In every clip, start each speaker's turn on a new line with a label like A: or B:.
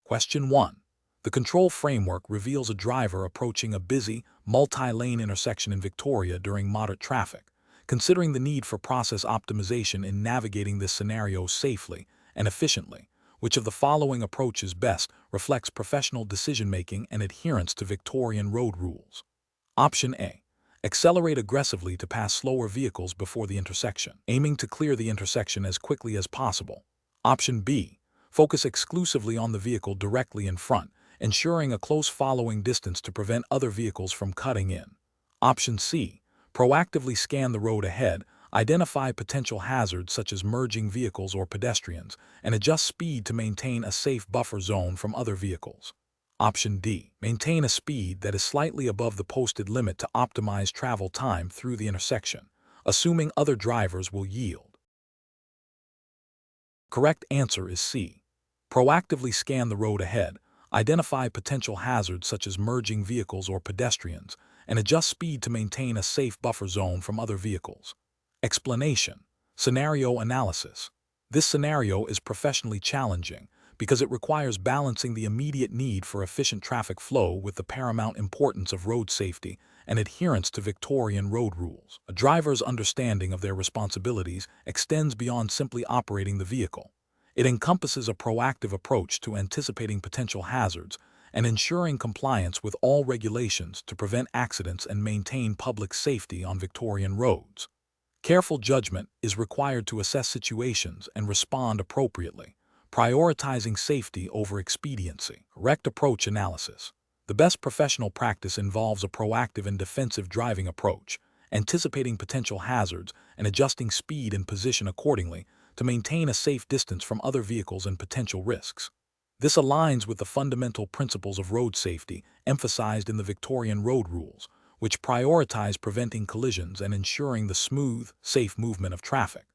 A: Question 1. The control framework reveals a driver approaching a busy, multi-lane intersection in Victoria during moderate traffic. Considering the need for process optimization in navigating this scenario safely and efficiently, which of the following approaches best reflects professional decision-making and adherence to Victorian road rules? Option A. Accelerate aggressively to pass slower vehicles before the intersection, aiming to clear the intersection as quickly as possible. Option B. Focus exclusively on the vehicle directly in front, ensuring a close following distance to prevent other vehicles from cutting in. Option C. Proactively scan the road ahead, identify potential hazards such as merging vehicles or pedestrians, and adjust speed to maintain a safe buffer zone from other vehicles. Option D. Maintain a speed that is slightly above the posted limit to optimize travel time through the intersection, assuming other drivers will yield. Correct answer is C. Proactively scan the road ahead, identify potential hazards such as merging vehicles or pedestrians, and adjust speed to maintain a safe buffer zone from other vehicles. Explanation. Scenario analysis. This scenario is professionally challenging because it requires balancing the immediate need for efficient traffic flow with the paramount importance of road safety and adherence to Victorian road rules. A driver's understanding of their responsibilities extends beyond simply operating the vehicle. It encompasses a proactive approach to anticipating potential hazards and ensuring compliance with all regulations to prevent accidents and maintain public safety on Victorian roads. Careful judgment is required to assess situations and respond appropriately, prioritizing safety over expediency. Correct approach analysis. The best professional practice involves a proactive and defensive driving approach, anticipating potential hazards and adjusting speed and position accordingly to maintain a safe distance from other vehicles and potential risks. This aligns with the fundamental principles of road safety emphasized in the Victorian road rules, which prioritize preventing collisions and ensuring the smooth, safe movement of traffic.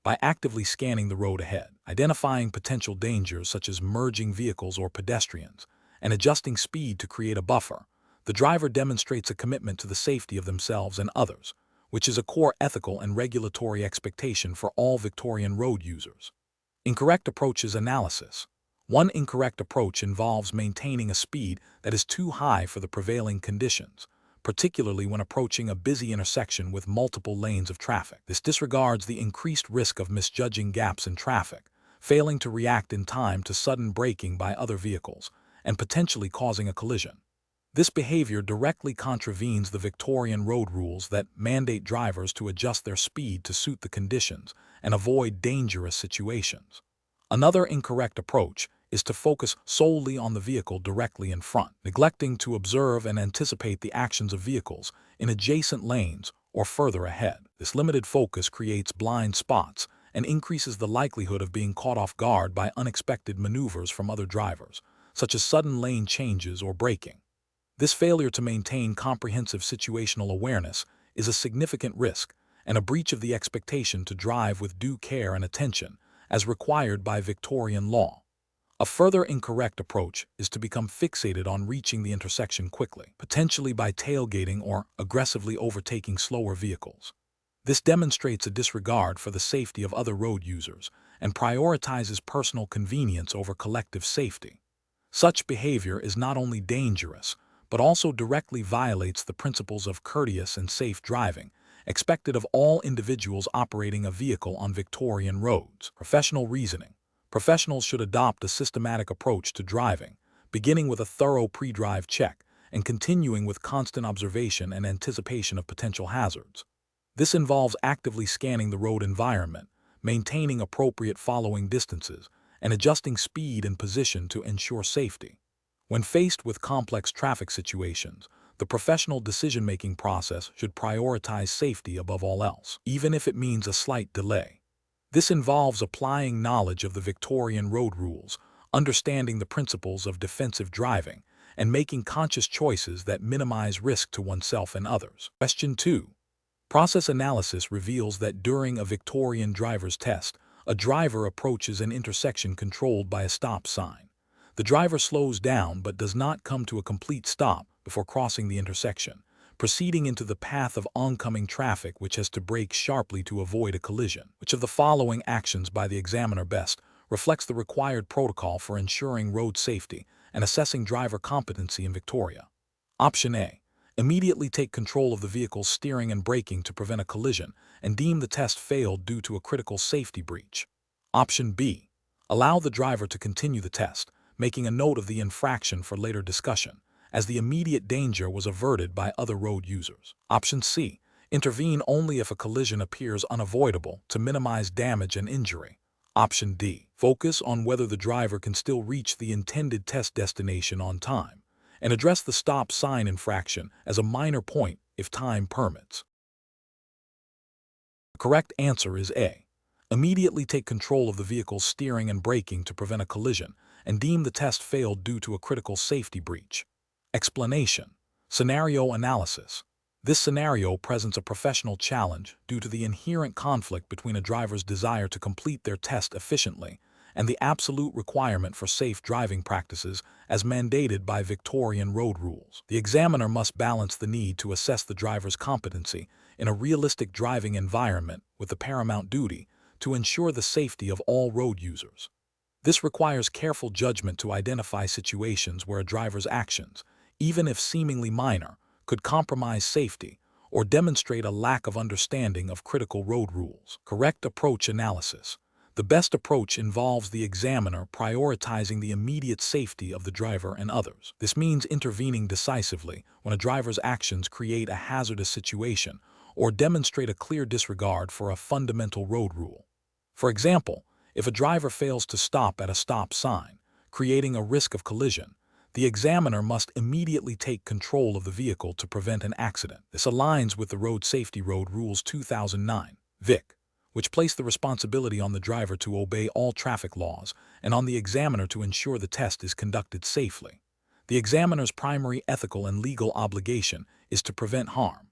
A: By actively scanning the road ahead, identifying potential dangers such as merging vehicles or pedestrians, and adjusting speed to create a buffer, the driver demonstrates a commitment to the safety of themselves and others, which is a core ethical and regulatory expectation for all Victorian road users. Incorrect approaches analysis. One incorrect approach involves maintaining a speed that is too high for the prevailing conditions, particularly when approaching a busy intersection with multiple lanes of traffic. This disregards the increased risk of misjudging gaps in traffic, failing to react in time to sudden braking by other vehicles, and potentially causing a collision. This behavior directly contravenes the Victorian road rules that mandate drivers to adjust their speed to suit the conditions and avoid dangerous situations. Another incorrect approach is to focus solely on the vehicle directly in front, neglecting to observe and anticipate the actions of vehicles in adjacent lanes or further ahead. This limited focus creates blind spots and increases the likelihood of being caught off guard by unexpected maneuvers from other drivers, such as sudden lane changes or braking. This failure to maintain comprehensive situational awareness is a significant risk and a breach of the expectation to drive with due care and attention, as required by Victorian law. A further incorrect approach is to become fixated on reaching the intersection quickly, potentially by tailgating or aggressively overtaking slower vehicles. This demonstrates a disregard for the safety of other road users and prioritizes personal convenience over collective safety. Such behavior is not only dangerous, but also directly violates the principles of courteous and safe driving, expected of all individuals operating a vehicle on Victorian roads. Professional reasoning. Professionals should adopt a systematic approach to driving, beginning with a thorough pre-drive check and continuing with constant observation and anticipation of potential hazards. This involves actively scanning the road environment, maintaining appropriate following distances, and adjusting speed and position to ensure safety. When faced with complex traffic situations, the professional decision-making process should prioritize safety above all else, even if it means a slight delay. This involves applying knowledge of the Victorian road rules, understanding the principles of defensive driving, and making conscious choices that minimize risk to oneself and others. Question 2. Process analysis reveals that during a Victorian driver's test, a driver approaches an intersection controlled by a stop sign. The driver slows down but does not come to a complete stop before crossing the intersection, proceeding into the path of oncoming traffic which has to brake sharply to avoid a collision. Which of the following actions by the examiner best reflects the required protocol for ensuring road safety and assessing driver competency in Victoria. Option A. Immediately take control of the vehicle's steering and braking to prevent a collision and deem the test failed due to a critical safety breach. Option B. Allow the driver to continue the test, making a note of the infraction for later discussion, as the immediate danger was averted by other road users. Option C. Intervene only if a collision appears unavoidable to minimize damage and injury. Option D. Focus on whether the driver can still reach the intended test destination on time, and address the stop sign infraction as a minor point if time permits. The correct answer is A. Immediately take control of the vehicle's steering and braking to prevent a collision and deem the test failed due to a critical safety breach. Explanation. Scenario analysis. This scenario presents a professional challenge due to the inherent conflict between a driver's desire to complete their test efficiently and the absolute requirement for safe driving practices as mandated by Victorian road rules. The examiner must balance the need to assess the driver's competency in a realistic driving environment with the paramount duty to ensure the safety of all road users. This requires careful judgment to identify situations where a driver's actions, even if seemingly minor, could compromise safety or demonstrate a lack of understanding of critical road rules. Correct approach analysis. The best approach involves the examiner prioritizing the immediate safety of the driver and others. This means intervening decisively when a driver's actions create a hazardous situation or demonstrate a clear disregard for a fundamental road rule. For example, if a driver fails to stop at a stop sign, creating a risk of collision, the examiner must immediately take control of the vehicle to prevent an accident. This aligns with the Road Safety Road Rules 2009, VIC, which place the responsibility on the driver to obey all traffic laws and on the examiner to ensure the test is conducted safely. The examiner's primary ethical and legal obligation is to prevent harm.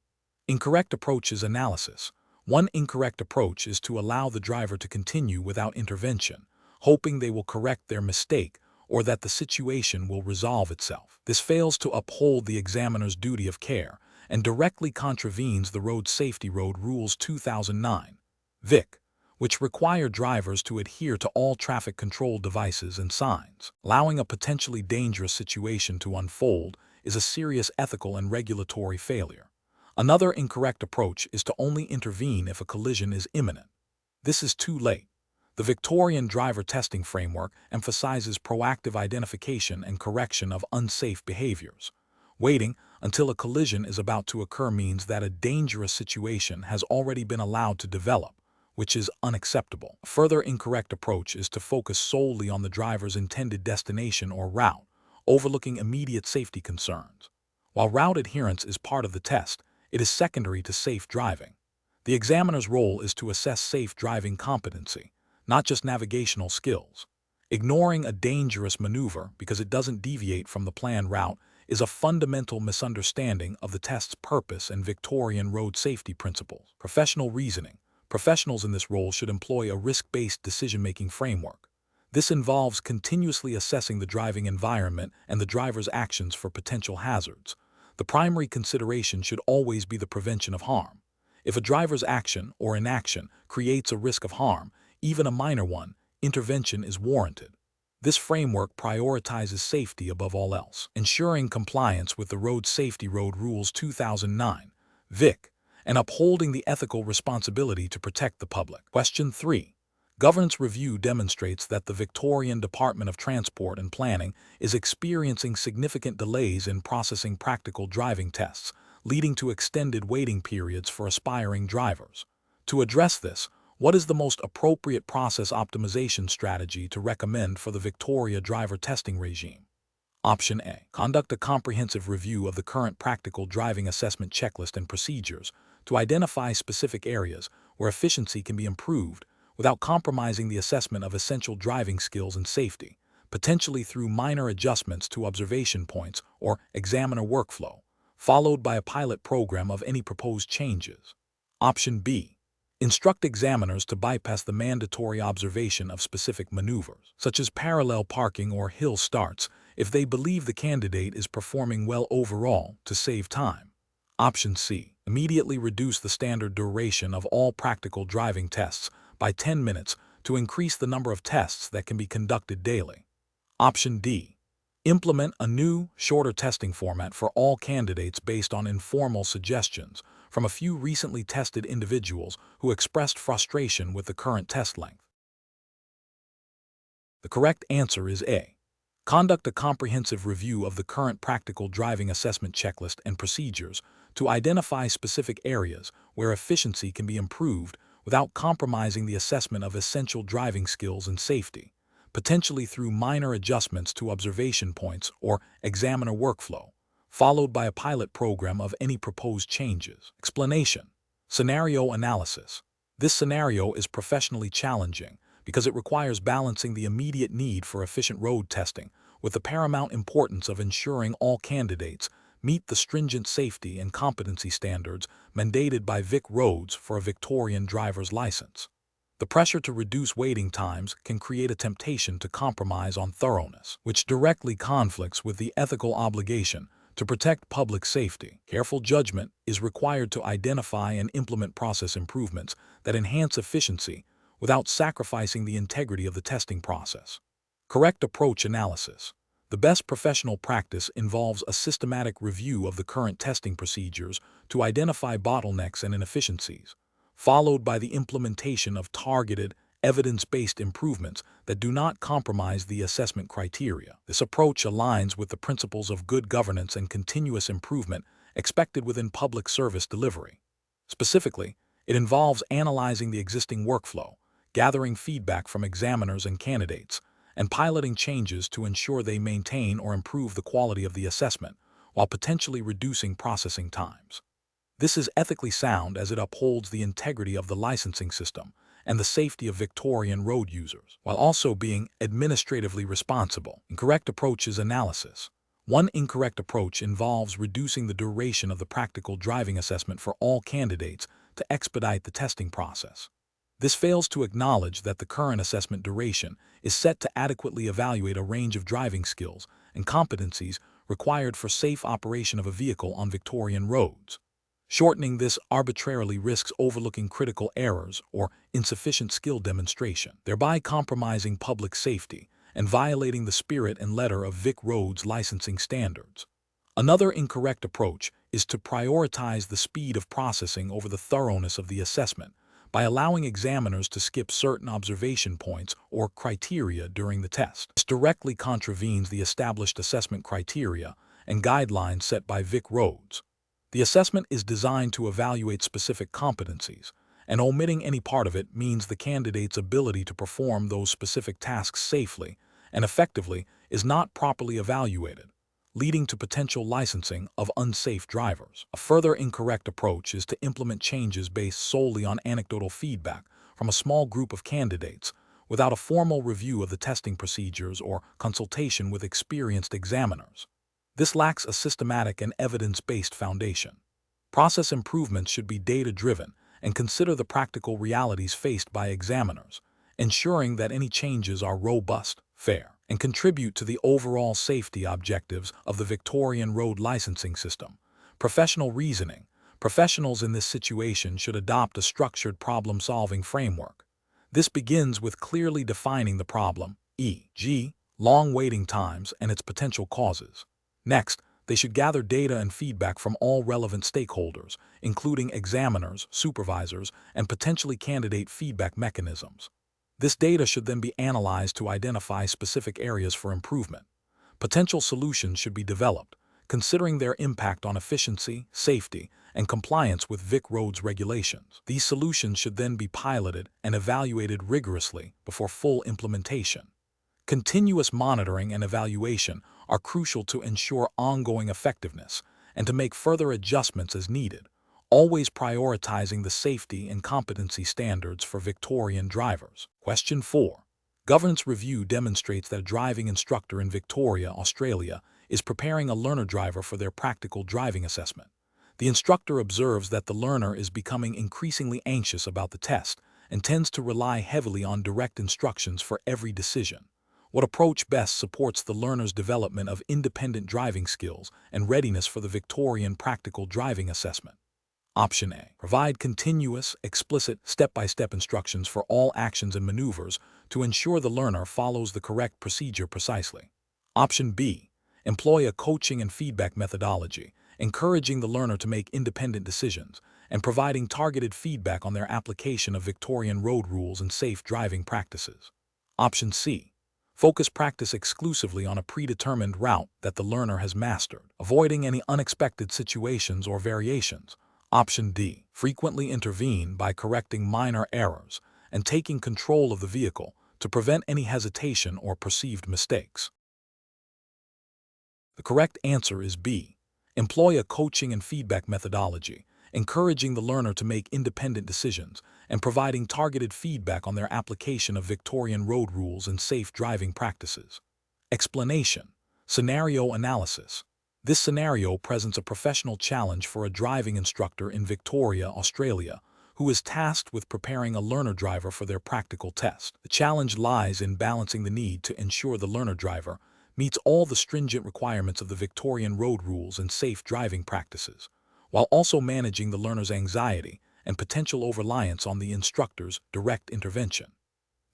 A: Incorrect approaches analysis. One incorrect approach is to allow the driver to continue without intervention, hoping they will correct their mistake or that the situation will resolve itself. This fails to uphold the examiner's duty of care and directly contravenes the Road Safety Road Rules 2009, VIC, which require drivers to adhere to all traffic control devices and signs. Allowing a potentially dangerous situation to unfold is a serious ethical and regulatory failure. Another incorrect approach is to only intervene if a collision is imminent. This is too late. The Victorian driver testing framework emphasizes proactive identification and correction of unsafe behaviors. Waiting until a collision is about to occur means that a dangerous situation has already been allowed to develop, which is unacceptable. A further incorrect approach is to focus solely on the driver's intended destination or route, overlooking immediate safety concerns. While route adherence is part of the test, it is secondary to safe driving. The examiner's role is to assess safe driving competency, not just navigational skills. Ignoring a dangerous maneuver because it doesn't deviate from the planned route is a fundamental misunderstanding of the test's purpose and Victorian road safety principles. Professional reasoning. Professionals in this role should employ a risk-based decision-making framework. This involves continuously assessing the driving environment and the driver's actions for potential hazards. The primary consideration should always be the prevention of harm. If a driver's action or inaction creates a risk of harm, even a minor one, intervention is warranted. This framework prioritizes safety above all else, ensuring compliance with the Road Safety Road Rules 2009, VIC, and upholding the ethical responsibility to protect the public. Question 3. Governance review demonstrates that the Victorian Department of Transport and Planning is experiencing significant delays in processing practical driving tests, leading to extended waiting periods for aspiring drivers. To address this, what is the most appropriate process optimization strategy to recommend for the Victoria driver testing regime? Option A. Conduct a comprehensive review of the current practical driving assessment checklist and procedures to identify specific areas where efficiency can be improved without compromising the assessment of essential driving skills and safety, potentially through minor adjustments to observation points or examiner workflow, followed by a pilot program of any proposed changes. Option B. Instruct examiners to bypass the mandatory observation of specific maneuvers, such as parallel parking or hill starts, if they believe the candidate is performing well overall to save time. Option C. Immediately reduce the standard duration of all practical driving tests by 10 minutes to increase the number of tests that can be conducted daily. Option D. Implement a new, shorter testing format for all candidates based on informal suggestions from a few recently tested individuals who expressed frustration with the current test length. The correct answer is A. Conduct a comprehensive review of the current practical driving assessment checklist and procedures to identify specific areas where efficiency can be improved without compromising the assessment of essential driving skills and safety, potentially through minor adjustments to observation points or examiner workflow, followed by a pilot program of any proposed changes. Explanation. Scenario analysis. This scenario is professionally challenging because it requires balancing the immediate need for efficient road testing with the paramount importance of ensuring all candidates meet the stringent safety and competency standards mandated by VIC roads for a Victorian driver's license. The pressure to reduce waiting times can create a temptation to compromise on thoroughness, which directly conflicts with the ethical obligation to protect public safety. Careful judgment is required to identify and implement process improvements that enhance efficiency without sacrificing the integrity of the testing process. Correct approach analysis. The best professional practice involves a systematic review of the current testing procedures to identify bottlenecks and inefficiencies, followed by the implementation of targeted, evidence-based improvements that do not compromise the assessment criteria. This approach aligns with the principles of good governance and continuous improvement expected within public service delivery. Specifically, it involves analyzing the existing workflow, gathering feedback from examiners and candidates, and piloting changes to ensure they maintain or improve the quality of the assessment while potentially reducing processing times. This is ethically sound as it upholds the integrity of the licensing system and the safety of Victorian road users, while also being administratively responsible. Incorrect approaches analysis. One incorrect approach involves reducing the duration of the practical driving assessment for all candidates to expedite the testing process. This fails to acknowledge that the current assessment duration is set to adequately evaluate a range of driving skills and competencies required for safe operation of a vehicle on Victorian roads. Shortening this arbitrarily risks overlooking critical errors or insufficient skill demonstration, thereby compromising public safety and violating the spirit and letter of VIC roads licensing standards. Another incorrect approach is to prioritize the speed of processing over the thoroughness of the assessment by allowing examiners to skip certain observation points or criteria during the test. This directly contravenes the established assessment criteria and guidelines set by VIC roads. The assessment is designed to evaluate specific competencies, and omitting any part of it means the candidate's ability to perform those specific tasks safely and effectively is not properly evaluated, leading to potential licensing of unsafe drivers. A further incorrect approach is to implement changes based solely on anecdotal feedback from a small group of candidates without a formal review of the testing procedures or consultation with experienced examiners. This lacks a systematic and evidence-based foundation. Process improvements should be data-driven and consider the practical realities faced by examiners, ensuring that any changes are robust, fair, and contribute to the overall safety objectives of the Victorian road licensing system. Professional reasoning. Professionals in this situation should adopt a structured problem-solving framework. This begins with clearly defining the problem, e.g., long waiting times and its potential causes. Next, they should gather data and feedback from all relevant stakeholders, including examiners, supervisors, and potentially candidate feedback mechanisms. This data should then be analyzed to identify specific areas for improvement. Potential solutions should be developed, considering their impact on efficiency, safety, and compliance with VIC roads regulations. These solutions should then be piloted and evaluated rigorously before full implementation. Continuous monitoring and evaluation are crucial to ensure ongoing effectiveness and to make further adjustments as needed, always prioritizing the safety and competency standards for Victorian drivers. Question 4. Governance review demonstrates that a driving instructor in Victoria, Australia, is preparing a learner driver for their practical driving assessment. The instructor observes that the learner is becoming increasingly anxious about the test and tends to rely heavily on direct instructions for every decision. What approach best supports the learner's development of independent driving skills and readiness for the Victorian practical driving assessment? Option A. Provide continuous, explicit, step-by-step instructions for all actions and maneuvers to ensure the learner follows the correct procedure precisely. Option B. Employ a coaching and feedback methodology, encouraging the learner to make independent decisions and providing targeted feedback on their application of Victorian road rules and safe driving practices. Option C. Focus practice exclusively on a predetermined route that the learner has mastered, avoiding any unexpected situations or variations. Option D. Frequently intervene by correcting minor errors and taking control of the vehicle to prevent any hesitation or perceived mistakes. The correct answer is B. Employ a coaching and feedback methodology, encouraging the learner to make independent decisions and providing targeted feedback on their application of Victorian road rules and safe driving practices. Explanation. Scenario analysis. This scenario presents a professional challenge for a driving instructor in Victoria, Australia, who is tasked with preparing a learner driver for their practical test. The challenge lies in balancing the need to ensure the learner driver meets all the stringent requirements of the Victorian road rules and safe driving practices, while also managing the learner's anxiety and potential over-reliance on the instructor's direct intervention.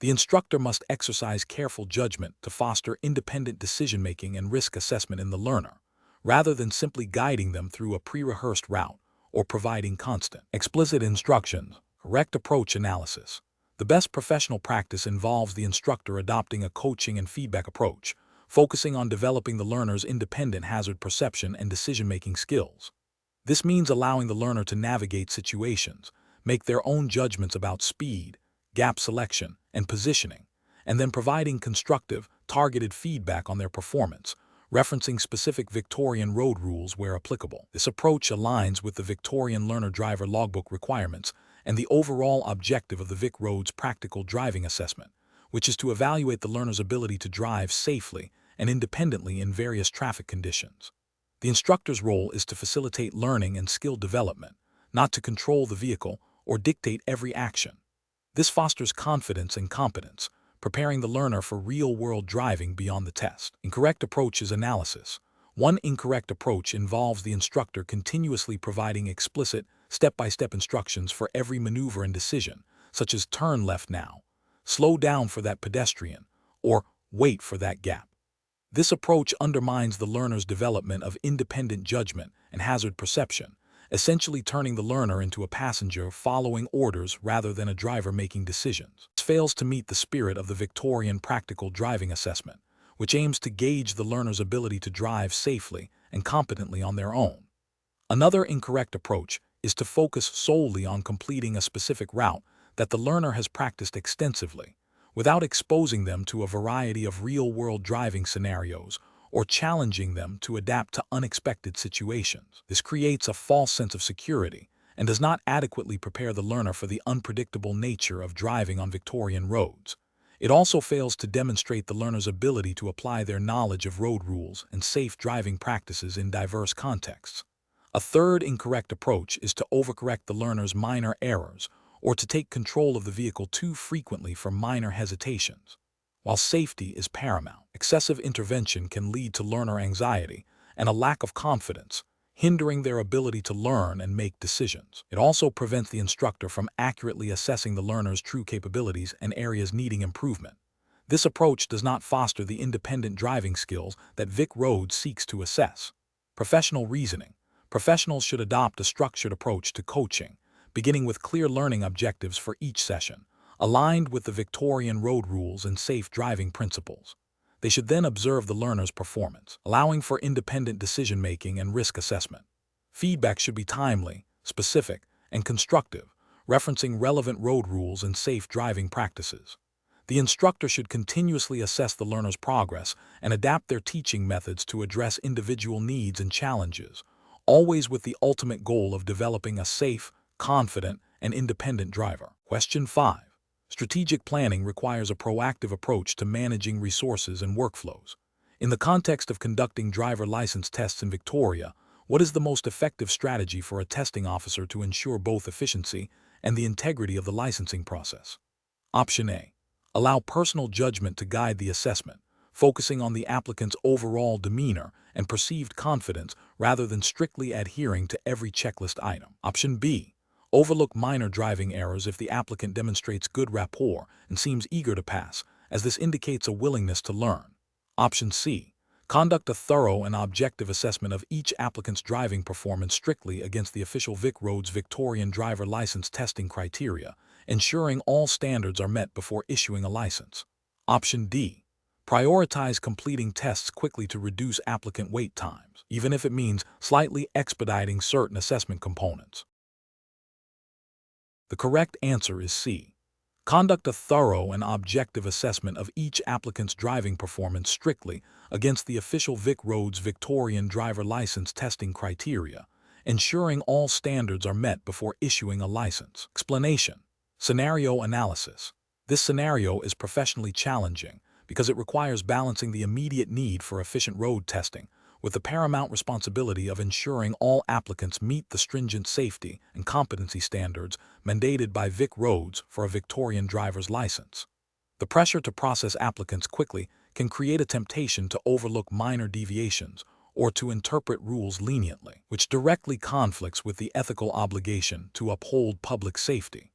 A: The instructor must exercise careful judgment to foster independent decision-making and risk assessment in the learner, rather than simply guiding them through a pre-rehearsed route or providing constant, explicit instructions. Correct approach analysis. The best professional practice involves the instructor adopting a coaching and feedback approach, focusing on developing the learner's independent hazard perception and decision-making skills. This means allowing the learner to navigate situations, make their own judgments about speed, gap selection, and positioning, and then providing constructive, targeted feedback on their performance, referencing specific Victorian road rules where applicable. This approach aligns with the Victorian learner-driver logbook requirements and the overall objective of the VIC Roads Practical Driving Assessment, which is to evaluate the learner's ability to drive safely and independently in various traffic conditions. The instructor's role is to facilitate learning and skill development, not to control the vehicle or dictate every action. This fosters confidence and competence, preparing the learner for real-world driving beyond the test. Incorrect approach is analysis. One incorrect approach involves the instructor continuously providing explicit, step-by-step instructions for every maneuver and decision, such as turn left now, slow down for that pedestrian, or wait for that gap. This approach undermines the learner's development of independent judgment and hazard perception, essentially turning the learner into a passenger following orders rather than a driver making decisions. This fails to meet the spirit of the Victorian Practical Driving Assessment, which aims to gauge the learner's ability to drive safely and competently on their own. Another incorrect approach is to focus solely on completing a specific route that the learner has practiced extensively, without exposing them to a variety of real-world driving scenarios or challenging them to adapt to unexpected situations. This creates a false sense of security and does not adequately prepare the learner for the unpredictable nature of driving on Victorian roads. It also fails to demonstrate the learner's ability to apply their knowledge of road rules and safe driving practices in diverse contexts. A third incorrect approach is to overcorrect the learner's minor errors or to take control of the vehicle too frequently for minor hesitations. While safety is paramount, excessive intervention can lead to learner anxiety and a lack of confidence, hindering their ability to learn and make decisions. It also prevents the instructor from accurately assessing the learner's true capabilities and areas needing improvement. This approach does not foster the independent driving skills that VIC Roads seeks to assess. Professional reasoning. Professionals should adopt a structured approach to coaching, beginning with clear learning objectives for each session, aligned with the Victorian road rules and safe driving principles. They should then observe the learner's performance, allowing for independent decision-making and risk assessment. Feedback should be timely, specific, and constructive, referencing relevant road rules and safe driving practices. The instructor should continuously assess the learner's progress and adapt their teaching methods to address individual needs and challenges, always with the ultimate goal of developing a safe, confident, and independent driver. Question 5. Strategic planning requires a proactive approach to managing resources and workflows. In the context of conducting driver license tests in Victoria, what is the most effective strategy for a testing officer to ensure both efficiency and the integrity of the licensing process? Option A. Allow personal judgment to guide the assessment, focusing on the applicant's overall demeanor and perceived confidence rather than strictly adhering to every checklist item. Option B. Overlook minor driving errors if the applicant demonstrates good rapport and seems eager to pass, as this indicates a willingness to learn. Option C. Conduct a thorough and objective assessment of each applicant's driving performance strictly against the official VIC Roads Victorian driver license testing criteria, ensuring all standards are met before issuing a license. Option D. Prioritize completing tests quickly to reduce applicant wait times, even if it means slightly expediting certain assessment components. The correct answer is C. Conduct a thorough and objective assessment of each applicant's driving performance strictly against the official VIC Roads Victorian driver license testing criteria, ensuring all standards are met before issuing a license. Explanation. Scenario analysis. This scenario is professionally challenging because it requires balancing the immediate need for efficient road testing with the paramount responsibility of ensuring all applicants meet the stringent safety and competency standards mandated by VIC Roads for a Victorian driver's license. The pressure to process applicants quickly can create a temptation to overlook minor deviations or to interpret rules leniently, which directly conflicts with the ethical obligation to uphold public safety.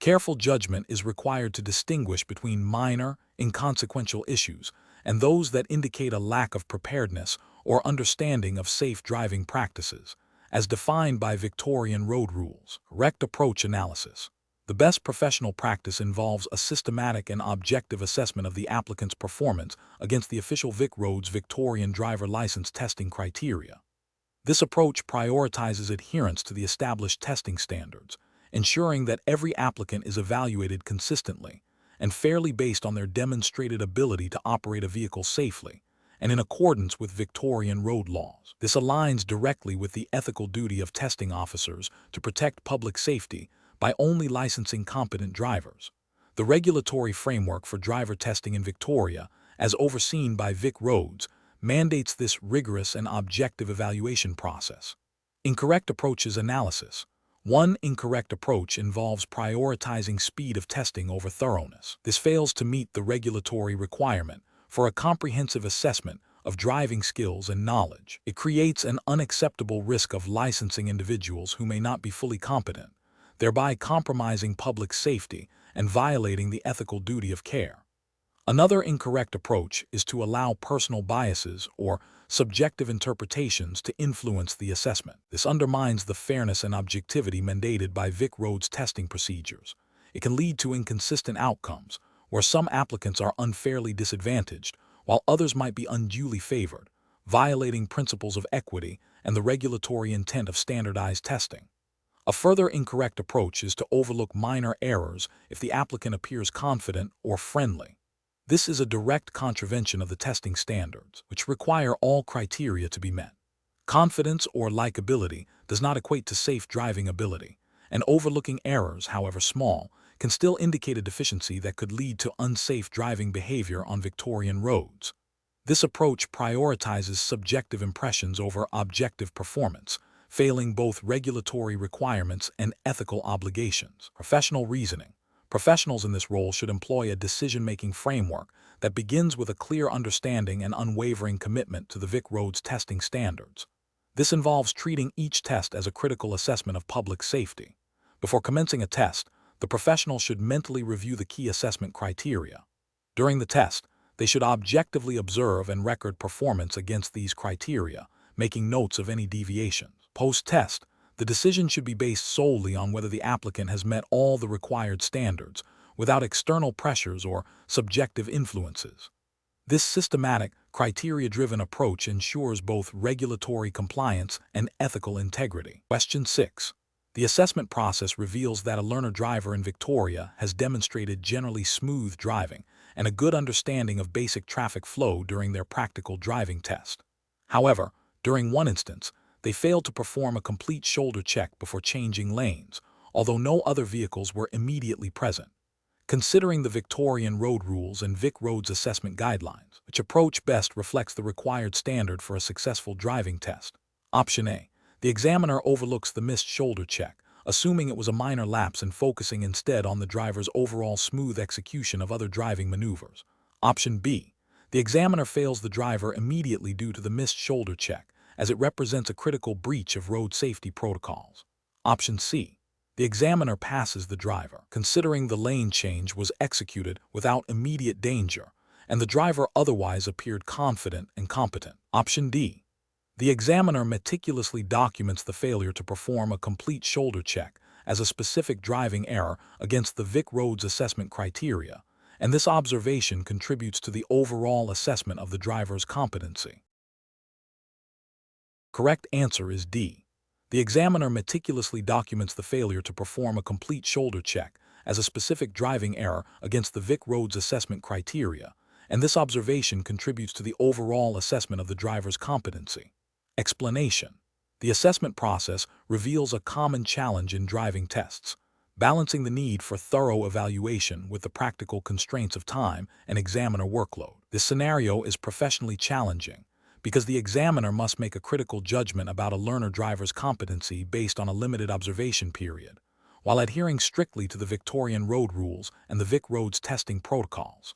A: Careful judgment is required to distinguish between minor, inconsequential issues and those that indicate a lack of preparedness or understanding of safe driving practices, as defined by Victorian road rules. Correct approach analysis. The best professional practice involves a systematic and objective assessment of the applicant's performance against the official VIC Roads Victorian driver license testing criteria. This approach prioritizes adherence to the established testing standards, ensuring that every applicant is evaluated consistently and fairly based on their demonstrated ability to operate a vehicle safely and in accordance with Victorian road laws. This aligns directly with the ethical duty of testing officers to protect public safety by only licensing competent drivers. The regulatory framework for driver testing in Victoria, as overseen by VIC Roads, mandates this rigorous and objective evaluation process. Incorrect approaches analysis. One incorrect approach involves prioritizing speed of testing over thoroughness. This fails to meet the regulatory requirement for a comprehensive assessment of driving skills and knowledge. It creates an unacceptable risk of licensing individuals who may not be fully competent, thereby compromising public safety and violating the ethical duty of care. Another incorrect approach is to allow personal biases or subjective interpretations to influence the assessment. This undermines the fairness and objectivity mandated by VIC Roads testing procedures. It can lead to inconsistent outcomes, where some applicants are unfairly disadvantaged, while others might be unduly favored, violating principles of equity and the regulatory intent of standardized testing. A further incorrect approach is to overlook minor errors if the applicant appears confident or friendly. This is a direct contravention of the testing standards, which require all criteria to be met. Confidence or likability does not equate to safe driving ability, and overlooking errors, however small, can still indicate a deficiency that could lead to unsafe driving behavior on Victorian roads. This approach prioritizes subjective impressions over objective performance, failing both regulatory requirements and ethical obligations. Professional reasoning. Professionals in this role should employ a decision-making framework that begins with a clear understanding and unwavering commitment to the VIC Roads testing standards. This involves treating each test as a critical assessment of public safety. Before commencing a test, the professional should mentally review the key assessment criteria. During the test, they should objectively observe and record performance against these criteria, making notes of any deviations. Post-test, the decision should be based solely on whether the applicant has met all the required standards, without external pressures or subjective influences. This systematic, criteria-driven approach ensures both regulatory compliance and ethical integrity. Question 6. The assessment process reveals that a learner driver in Victoria has demonstrated generally smooth driving and a good understanding of basic traffic flow during their practical driving test. However, during one instance, they failed to perform a complete shoulder check before changing lanes, although no other vehicles were immediately present. Considering the Victorian road rules and VIC Roads assessment guidelines, which approach best reflects the required standard for a successful driving test? Option A. The examiner overlooks the missed shoulder check, assuming it was a minor lapse and focusing instead on the driver's overall smooth execution of other driving maneuvers. Option B. The examiner fails the driver immediately due to the missed shoulder check, as it represents a critical breach of road safety protocols. Option C. The examiner passes the driver, considering the lane change was executed without immediate danger, and the driver otherwise appeared confident and competent. Option D. The examiner meticulously documents the failure to perform a complete shoulder check as a specific driving error against the VIC Roads assessment criteria, and this observation contributes to the overall assessment of the driver's competency. Correct answer is D. The examiner meticulously documents the failure to perform a complete shoulder check as a specific driving error against the VIC Roads assessment criteria, and this observation contributes to the overall assessment of the driver's competency. Explanation. The assessment process reveals a common challenge in driving tests, balancing the need for thorough evaluation with the practical constraints of time and examiner workload. This scenario is professionally challenging because the examiner must make a critical judgment about a learner-driver's competency based on a limited observation period, while adhering strictly to the Victorian road rules and the VIC Roads testing protocols.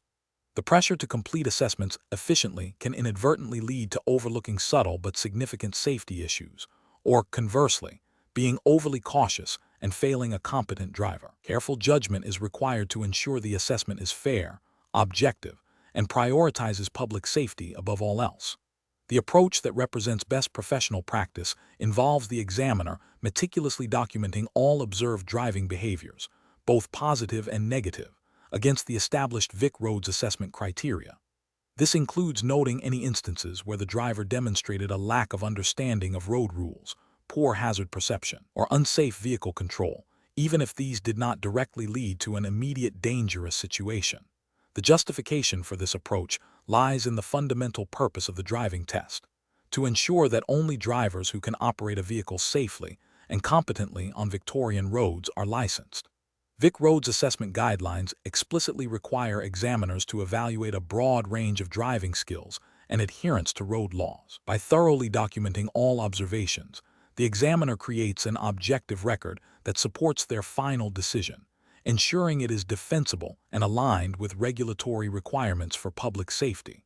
A: The pressure to complete assessments efficiently can inadvertently lead to overlooking subtle but significant safety issues, or conversely, being overly cautious and failing a competent driver. Careful judgment is required to ensure the assessment is fair, objective, and prioritizes public safety above all else. The approach that represents best professional practice involves the examiner meticulously documenting all observed driving behaviors, both positive and negative, against the established VIC Roads assessment criteria. This includes noting any instances where the driver demonstrated a lack of understanding of road rules, poor hazard perception, or unsafe vehicle control, even if these did not directly lead to an immediate dangerous situation. The justification for this approach lies in the fundamental purpose of the driving test, to ensure that only drivers who can operate a vehicle safely and competently on Victorian roads are licensed. VIC Roads assessment guidelines explicitly require examiners to evaluate a broad range of driving skills and adherence to road laws. By thoroughly documenting all observations, the examiner creates an objective record that supports their final decision, ensuring it is defensible and aligned with regulatory requirements for public safety.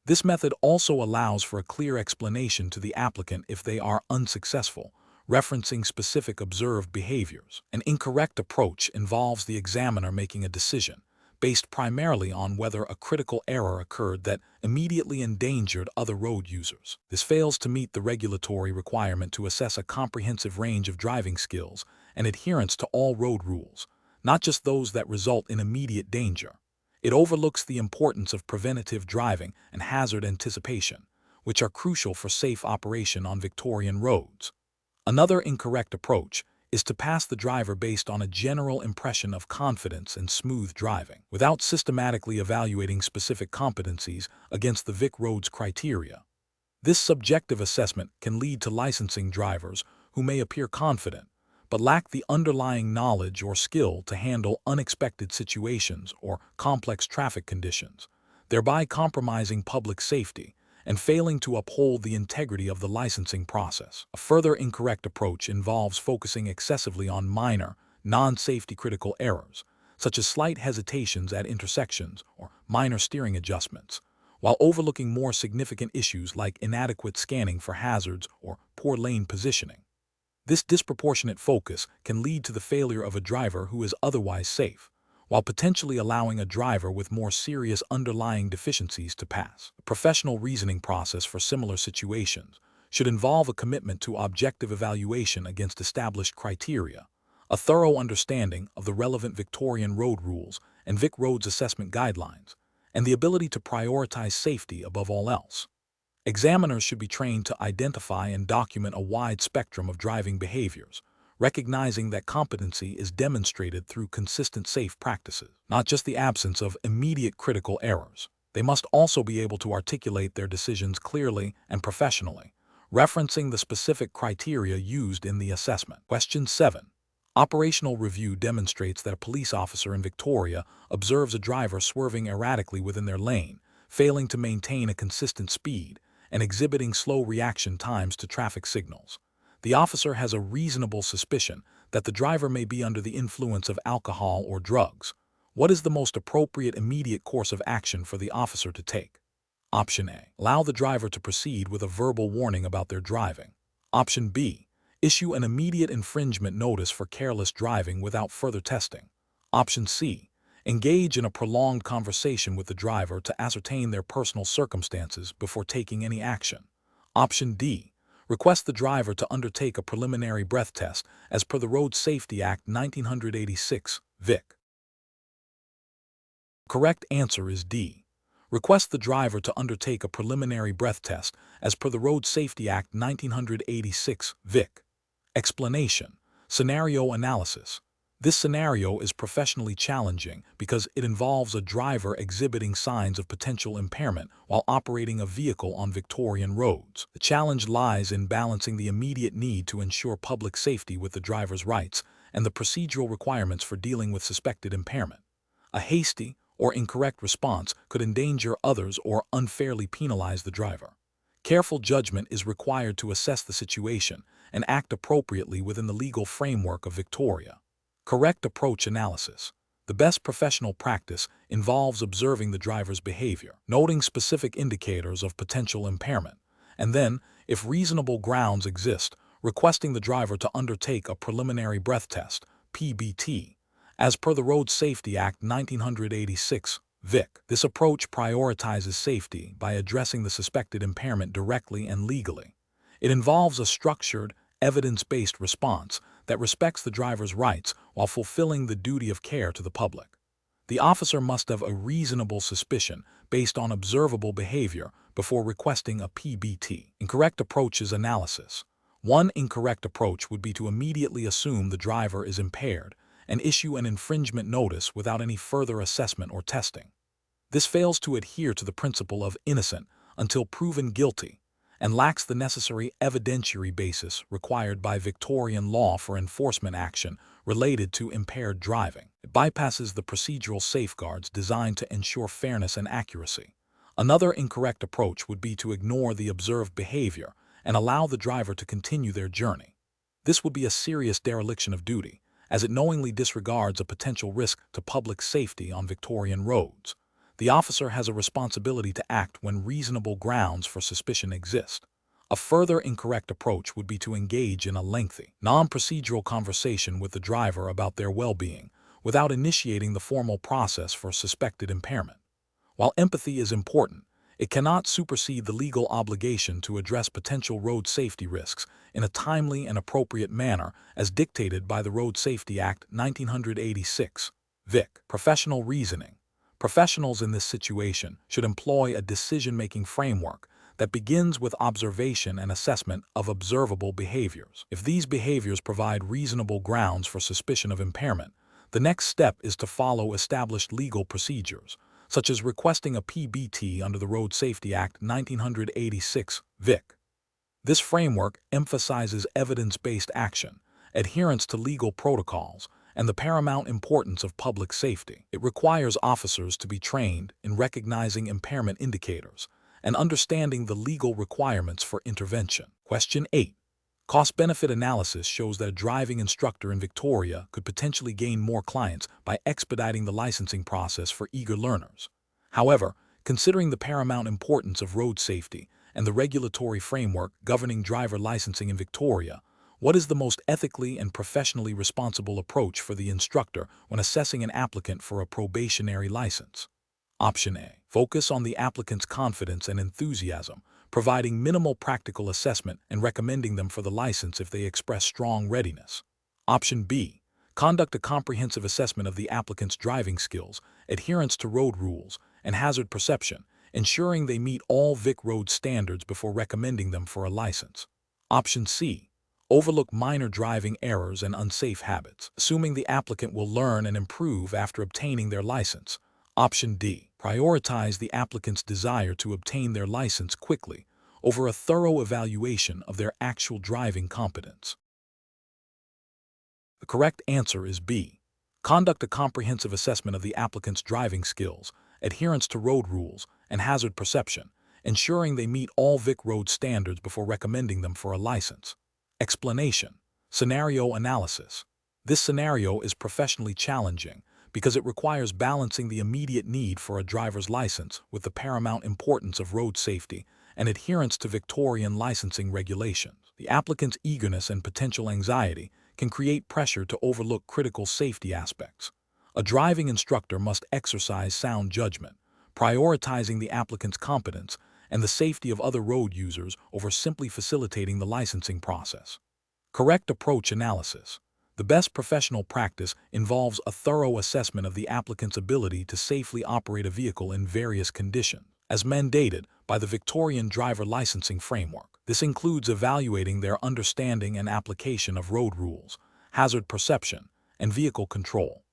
A: This method also allows for a clear explanation to the applicant if they are unsuccessful, referencing specific observed behaviors. An incorrect approach involves the examiner making a decision based primarily on whether a critical error occurred that immediately endangered other road users. This fails to meet the regulatory requirement to assess a comprehensive range of driving skills and adherence to all road rules, not just those that result in immediate danger. It overlooks the importance of preventative driving and hazard anticipation, which are crucial for safe operation on Victorian roads. Another incorrect approach is to pass the driver based on a general impression of confidence and smooth driving, without systematically evaluating specific competencies against the VIC Roads criteria. This subjective assessment can lead to licensing drivers who may appear confident, but lack the underlying knowledge or skill to handle unexpected situations or complex traffic conditions, thereby compromising public safety and failing to uphold the integrity of the licensing process. A further incorrect approach involves focusing excessively on minor, non-safety critical errors, such as slight hesitations at intersections or minor steering adjustments, while overlooking more significant issues like inadequate scanning for hazards or poor lane positioning. This disproportionate focus can lead to the failure of a driver who is otherwise safe, while potentially allowing a driver with more serious underlying deficiencies to pass. A professional reasoning process for similar situations should involve a commitment to objective evaluation against established criteria, a thorough understanding of the relevant Victorian road rules and VIC Roads assessment guidelines, and the ability to prioritize safety above all else. Examiners should be trained to identify and document a wide spectrum of driving behaviors, recognizing that competency is demonstrated through consistent safe practices, not just the absence of immediate critical errors. They must also be able to articulate their decisions clearly and professionally, referencing the specific criteria used in the assessment. Question 7. Operational review demonstrates that a police officer in Victoria observes a driver swerving erratically within their lane, failing to maintain a consistent speed, and exhibiting slow reaction times to traffic signals. The officer has a reasonable suspicion that the driver may be under the influence of alcohol or drugs. What is the most appropriate immediate course of action for the officer to take? Option A. Allow the driver to proceed with a verbal warning about their driving. Option B. Issue an immediate infringement notice for careless driving without further testing. Option C. Engage in a prolonged conversation with the driver to ascertain their personal circumstances before taking any action. Option D. Request the driver to undertake a preliminary breath test as per the Road Safety Act 1986, VIC. Correct answer is D. Request the driver to undertake a preliminary breath test as per the Road Safety Act 1986, VIC. Explanation. Scenario analysis. This scenario is professionally challenging because it involves a driver exhibiting signs of potential impairment while operating a vehicle on Victorian roads. The challenge lies in balancing the immediate need to ensure public safety with the driver's rights and the procedural requirements for dealing with suspected impairment. A hasty or incorrect response could endanger others or unfairly penalize the driver. Careful judgment is required to assess the situation and act appropriately within the legal framework of Victoria. Correct approach analysis. The best professional practice involves observing the driver's behavior, noting specific indicators of potential impairment, and then, if reasonable grounds exist, requesting the driver to undertake a preliminary breath test, PBT, as per the Road Safety Act 1986, VIC. This approach prioritizes safety by addressing the suspected impairment directly and legally. It involves a structured, evidence-based response that respects the driver's rights while fulfilling the duty of care to the public. The officer must have a reasonable suspicion based on observable behavior before requesting a PBT. Incorrect approaches analysis. One incorrect approach would be to immediately assume the driver is impaired and issue an infringement notice without any further assessment or testing. This fails to adhere to the principle of innocent until proven guilty and lacks the necessary evidentiary basis required by Victorian law for enforcement action related to impaired driving. It bypasses the procedural safeguards designed to ensure fairness and accuracy. Another incorrect approach would be to ignore the observed behavior and allow the driver to continue their journey. This would be a serious dereliction of duty, as it knowingly disregards a potential risk to public safety on Victorian roads. The officer has a responsibility to act when reasonable grounds for suspicion exist. A further incorrect approach would be to engage in a lengthy, non-procedural conversation with the driver about their well-being without initiating the formal process for suspected impairment. While empathy is important, it cannot supersede the legal obligation to address potential road safety risks in a timely and appropriate manner as dictated by the Road Safety Act 1986, VIC. Professional reasoning. Professionals in this situation should employ a decision-making framework that begins with observation and assessment of observable behaviors. If these behaviors provide reasonable grounds for suspicion of impairment, the next step is to follow established legal procedures, such as requesting a PBT under the Road Safety Act 1986, VIC. This framework emphasizes evidence-based action, adherence to legal protocols, and the paramount importance of public safety. It requires officers to be trained in recognizing impairment indicators and understanding the legal requirements for intervention. Question 8. Cost-benefit analysis shows that a driving instructor in Victoria could potentially gain more clients by expediting the licensing process for eager learners. However, considering the paramount importance of road safety and the regulatory framework governing driver licensing in Victoria, what is the most ethically and professionally responsible approach for the instructor when assessing an applicant for a probationary license? Option A. Focus on the applicant's confidence and enthusiasm, providing minimal practical assessment and recommending them for the license if they express strong readiness. Option B. Conduct a comprehensive assessment of the applicant's driving skills, adherence to road rules, and hazard perception, ensuring they meet all VIC road standards before recommending them for a license. Option C. Overlook minor driving errors and unsafe habits, assuming the applicant will learn and improve after obtaining their license. Option D. Prioritize the applicant's desire to obtain their license quickly over a thorough evaluation of their actual driving competence. The correct answer is B. Conduct a comprehensive assessment of the applicant's driving skills, adherence to road rules, and hazard perception, ensuring they meet all VIC road standards before recommending them for a license. Explanation. Scenario analysis. This scenario is professionally challenging because it requires balancing the immediate need for a driver's license with the paramount importance of road safety and adherence to Victorian licensing regulations. The applicant's eagerness and potential anxiety can create pressure to overlook critical safety aspects. A driving instructor must exercise sound judgment, prioritizing the applicant's competence and the safety of other road users over simply facilitating the licensing process. Correct approach analysis. The best professional practice involves a thorough assessment of the applicant's ability to safely operate a vehicle in various conditions, as mandated by the Victorian Driver Licensing Framework. This includes evaluating their understanding and application of road rules, hazard perception, and vehicle control.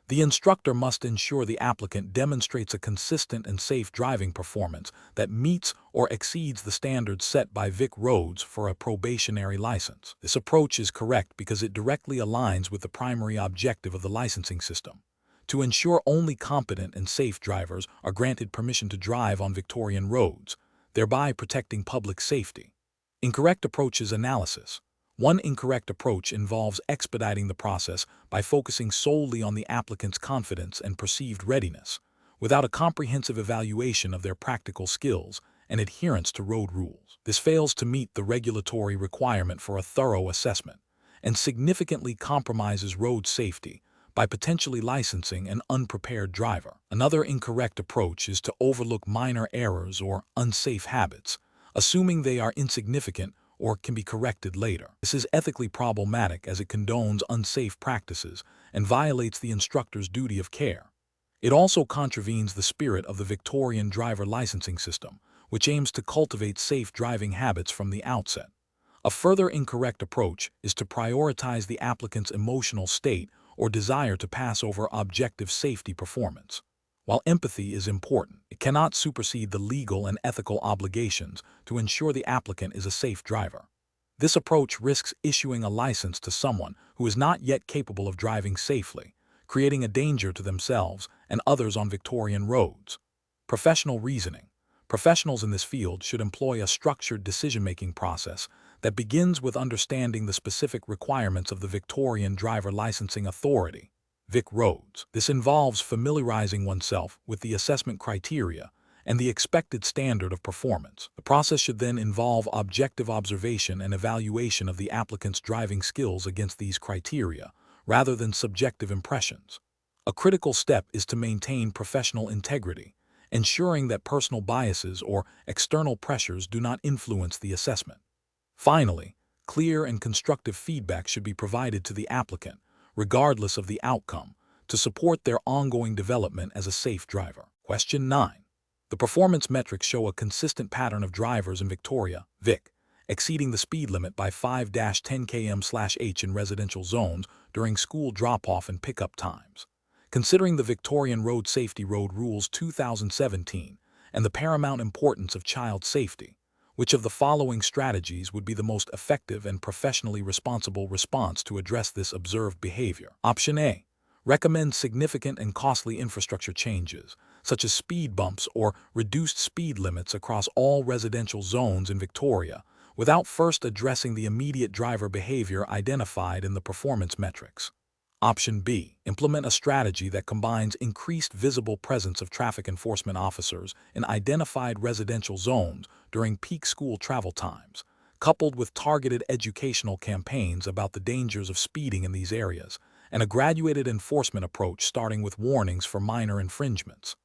A: The instructor must ensure the applicant demonstrates a consistent and safe driving performance that meets or exceeds the standards set by VIC roads for a probationary license. This approach is correct because it directly aligns with the primary objective of the licensing system: to ensure only competent and safe drivers are granted permission to drive on Victorian roads, thereby protecting public safety. Incorrect approaches analysis. One incorrect approach involves expediting the process by focusing solely on the applicant's confidence and perceived readiness, without a comprehensive evaluation of their practical skills and adherence to road rules. This fails to meet the regulatory requirement for a thorough assessment and significantly compromises road safety by potentially licensing an unprepared driver. Another incorrect approach is to overlook minor errors or unsafe habits, assuming they are insignificant or can be corrected later. This is ethically problematic as it condones unsafe practices and violates the instructor's duty of care. It also contravenes the spirit of the Victorian driver licensing system, which aims to cultivate safe driving habits from the outset. A further incorrect approach is to prioritize the applicant's emotional state or desire to pass over objective safety performance. While empathy is important, it cannot supersede the legal and ethical obligations to ensure the applicant is a safe driver. This approach risks issuing a license to someone who is not yet capable of driving safely, creating a danger to themselves and others on Victorian roads. Professional reasoning. Professionals in this field should employ a structured decision-making process that begins with understanding the specific requirements of the Victorian Driver Licensing Authority, VIC roads. This involves familiarizing oneself with the assessment criteria and the expected standard of performance. The process should then involve objective observation and evaluation of the applicant's driving skills against these criteria, rather than subjective impressions. A critical step is to maintain professional integrity, ensuring that personal biases or external pressures do not influence the assessment. Finally, clear and constructive feedback should be provided to the applicant, regardless of the outcome, to support their ongoing development as a safe driver. Question 9. The performance metrics show a consistent pattern of drivers in Victoria, VIC, exceeding the speed limit by 5-10 km/h in residential zones during school drop-off and pickup times. Considering the Victorian Road Safety Road Rules 2017 and the paramount importance of child safety, which of the following strategies would be the most effective and professionally responsible response to address this observed behavior? Option A. Recommend significant and costly infrastructure changes, such as speed bumps or reduced speed limits across all residential zones in Victoria, without first addressing the immediate driver behavior identified in the performance metrics. Option B. Implement a strategy that combines increased visible presence of traffic enforcement officers in identified residential zones during peak school travel times, coupled with targeted educational campaigns about the dangers of speeding in these areas, and a graduated enforcement approach starting with warnings for minor infringements.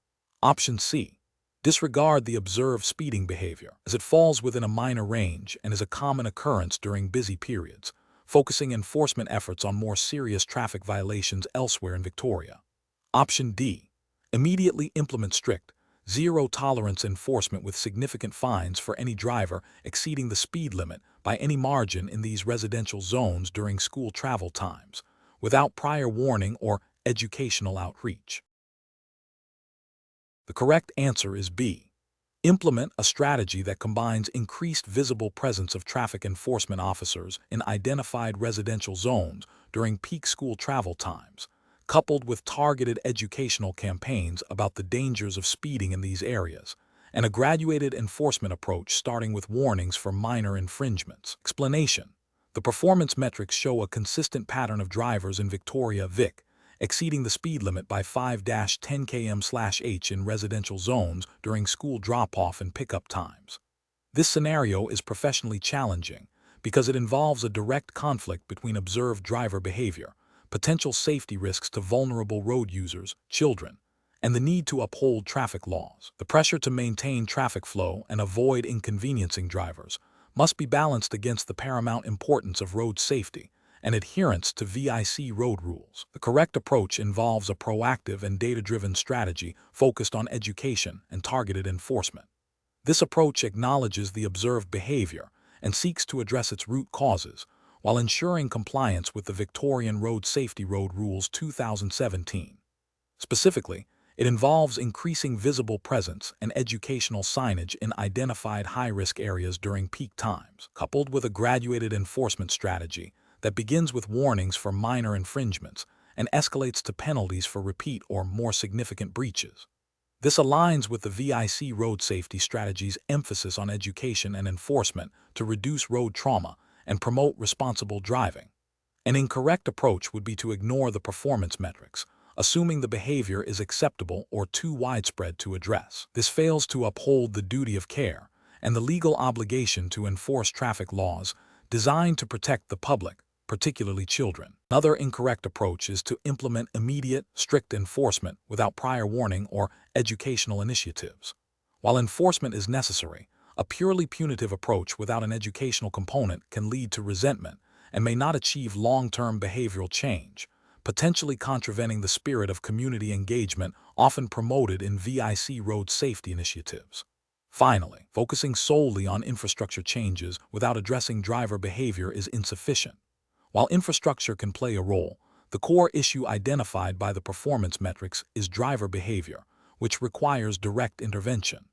A: Option C. Disregard the observed speeding behavior, as it falls within a minor range and is a common occurrence during busy periods, focusing enforcement efforts on more serious traffic violations elsewhere in Victoria. Option D. Immediately implement strict, zero-tolerance enforcement with significant fines for any driver exceeding the speed limit by any margin in these residential zones during school travel times, without prior warning or educational outreach. The correct answer is B. Implement a strategy that combines increased visible presence of traffic enforcement officers in identified residential zones during peak school travel times, coupled with targeted educational campaigns about the dangers of speeding in these areas, and a graduated enforcement approach starting with warnings for minor infringements. Explanation. The performance metrics show a consistent pattern of drivers in Victoria, VIC, exceeding the speed limit by 5-10 km/h in residential zones during school drop-off and pickup times. This scenario is professionally challenging because it involves a direct conflict between observed driver behavior, potential safety risks to vulnerable road users, children, and the need to uphold traffic laws. The pressure to maintain traffic flow and avoid inconveniencing drivers must be balanced against the paramount importance of road safety and adherence to VIC road rules. The correct approach involves a proactive and data-driven strategy focused on education and targeted enforcement. This approach acknowledges the observed behavior and seeks to address its root causes while ensuring compliance with the Victorian Road Safety Road Rules 2017. Specifically, it involves increasing visible presence and educational signage in identified high-risk areas during peak times, coupled with a graduated enforcement strategy that begins with warnings for minor infringements and escalates to penalties for repeat or more significant breaches. This aligns with the VIC road safety strategy's emphasis on education and enforcement to reduce road trauma and promote responsible driving. An incorrect approach would be to ignore the performance metrics, assuming the behavior is acceptable or too widespread to address. This fails to uphold the duty of care and the legal obligation to enforce traffic laws designed to protect the public, particularly children. Another incorrect approach is to implement immediate, strict enforcement without prior warning or educational initiatives. While enforcement is necessary, a purely punitive approach without an educational component can lead to resentment and may not achieve long-term behavioral change, potentially contravening the spirit of community engagement often promoted in VIC road safety initiatives. Finally, focusing solely on infrastructure changes without addressing driver behavior is insufficient. While infrastructure can play a role, the core issue identified by the performance metrics is driver behavior, which requires direct intervention.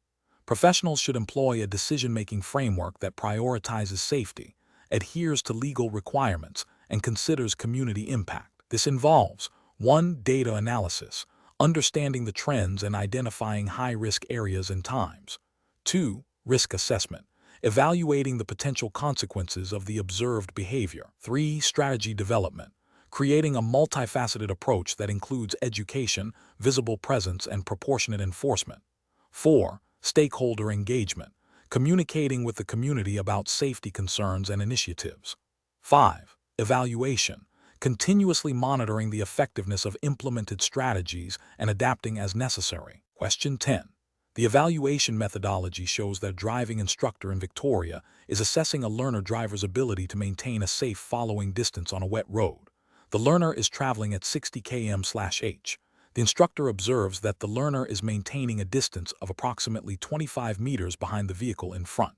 A: Professionals should employ a decision-making framework that prioritizes safety, adheres to legal requirements, and considers community impact. This involves 1. Data analysis, understanding the trends and identifying high-risk areas and times. 2. Risk assessment, evaluating the potential consequences of the observed behavior. 3. Strategy development, creating a multifaceted approach that includes education, visible presence, and proportionate enforcement. 4. Stakeholder engagement, communicating with the community about safety concerns and initiatives. 5. Evaluation, continuously monitoring the effectiveness of implemented strategies and adapting as necessary. Question 10. The evaluation methodology shows that a driving instructor in Victoria is assessing a learner driver's ability to maintain a safe following distance on a wet road. The learner is traveling at 60 km/h. The instructor observes that the learner is maintaining a distance of approximately 25 meters behind the vehicle in front.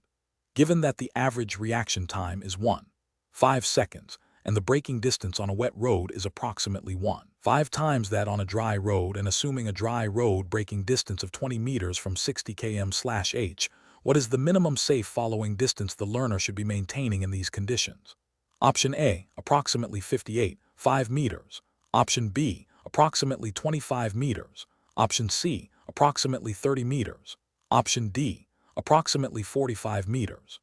A: Given that the average reaction time is 1.5 seconds, and the braking distance on a wet road is approximately 1.5 times that on a dry road, and assuming a dry road braking distance of 20 meters from 60 km/h, what is the minimum safe following distance the learner should be maintaining in these conditions? Option A, approximately 58.5 meters. Option B, approximately 25 meters. Option C, approximately 30 meters. Option D, approximately 45 meters.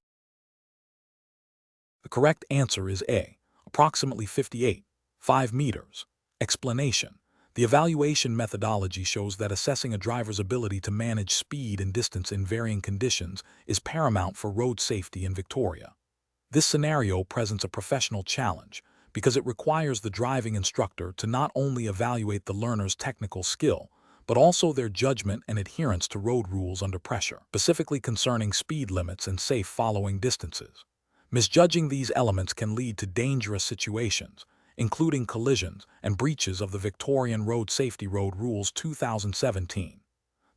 A: The correct answer is A, approximately 58.5 meters. Explanation. The evaluation methodology shows that assessing a driver's ability to manage speed and distance in varying conditions is paramount for road safety in Victoria. This scenario presents a professional challenge because it requires the driving instructor to not only evaluate the learner's technical skill, but also their judgment and adherence to road rules under pressure, specifically concerning speed limits and safe following distances. Misjudging these elements can lead to dangerous situations, including collisions and breaches of the Victorian Road Safety Road Rules 2017.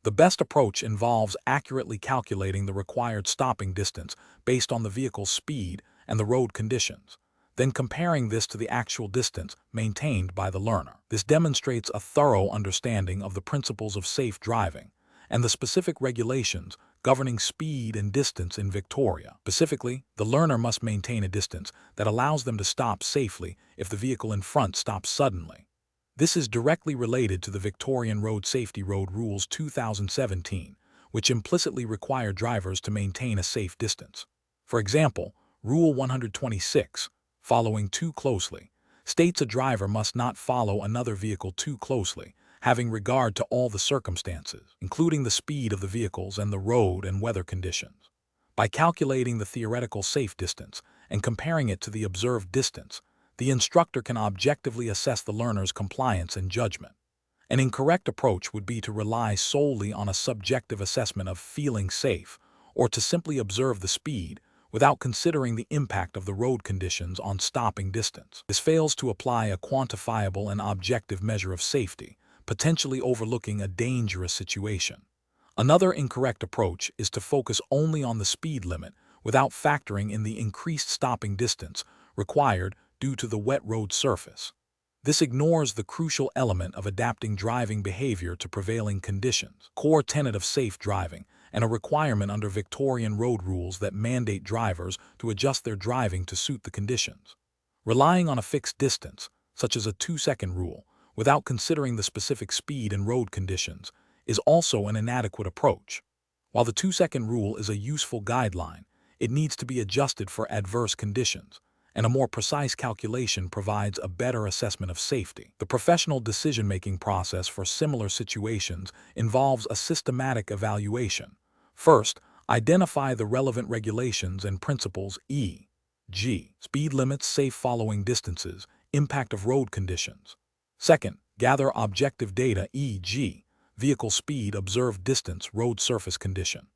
A: The best approach involves accurately calculating the required stopping distance based on the vehicle's speed and the road conditions, then comparing this to the actual distance maintained by the learner. This demonstrates a thorough understanding of the principles of safe driving and the specific regulations governing speed and distance in Victoria. Specifically, the learner must maintain a distance that allows them to stop safely if the vehicle in front stops suddenly. This is directly related to the Victorian Road Safety Road Rules 2017, which implicitly require drivers to maintain a safe distance. For example, Rule 126, following too closely, states a driver must not follow another vehicle too closely, having regard to all the circumstances, including the speed of the vehicles and the road and weather conditions. By calculating the theoretical safe distance and comparing it to the observed distance, the instructor can objectively assess the learner's compliance and judgment. An incorrect approach would be to rely solely on a subjective assessment of feeling safe, or to simply observe the speed without considering the impact of the road conditions on stopping distance. This fails to apply a quantifiable and objective measure of safety, potentially overlooking a dangerous situation. Another incorrect approach is to focus only on the speed limit without factoring in the increased stopping distance required due to the wet road surface. This ignores the crucial element of adapting driving behavior to prevailing conditions, core tenet of safe driving, and a requirement under Victorian road rules that mandate drivers to adjust their driving to suit the conditions. Relying on a fixed distance, such as a 2-second rule, without considering the specific speed and road conditions, is also an inadequate approach. While the 2-second rule is a useful guideline, it needs to be adjusted for adverse conditions, and a more precise calculation provides a better assessment of safety. The professional decision-making process for similar situations involves a systematic evaluation. First, identify the relevant regulations and principles e.g., speed limits, safe following distances, impact of road conditions. Second, gather objective data e.g., vehicle speed, observed distance, road surface condition.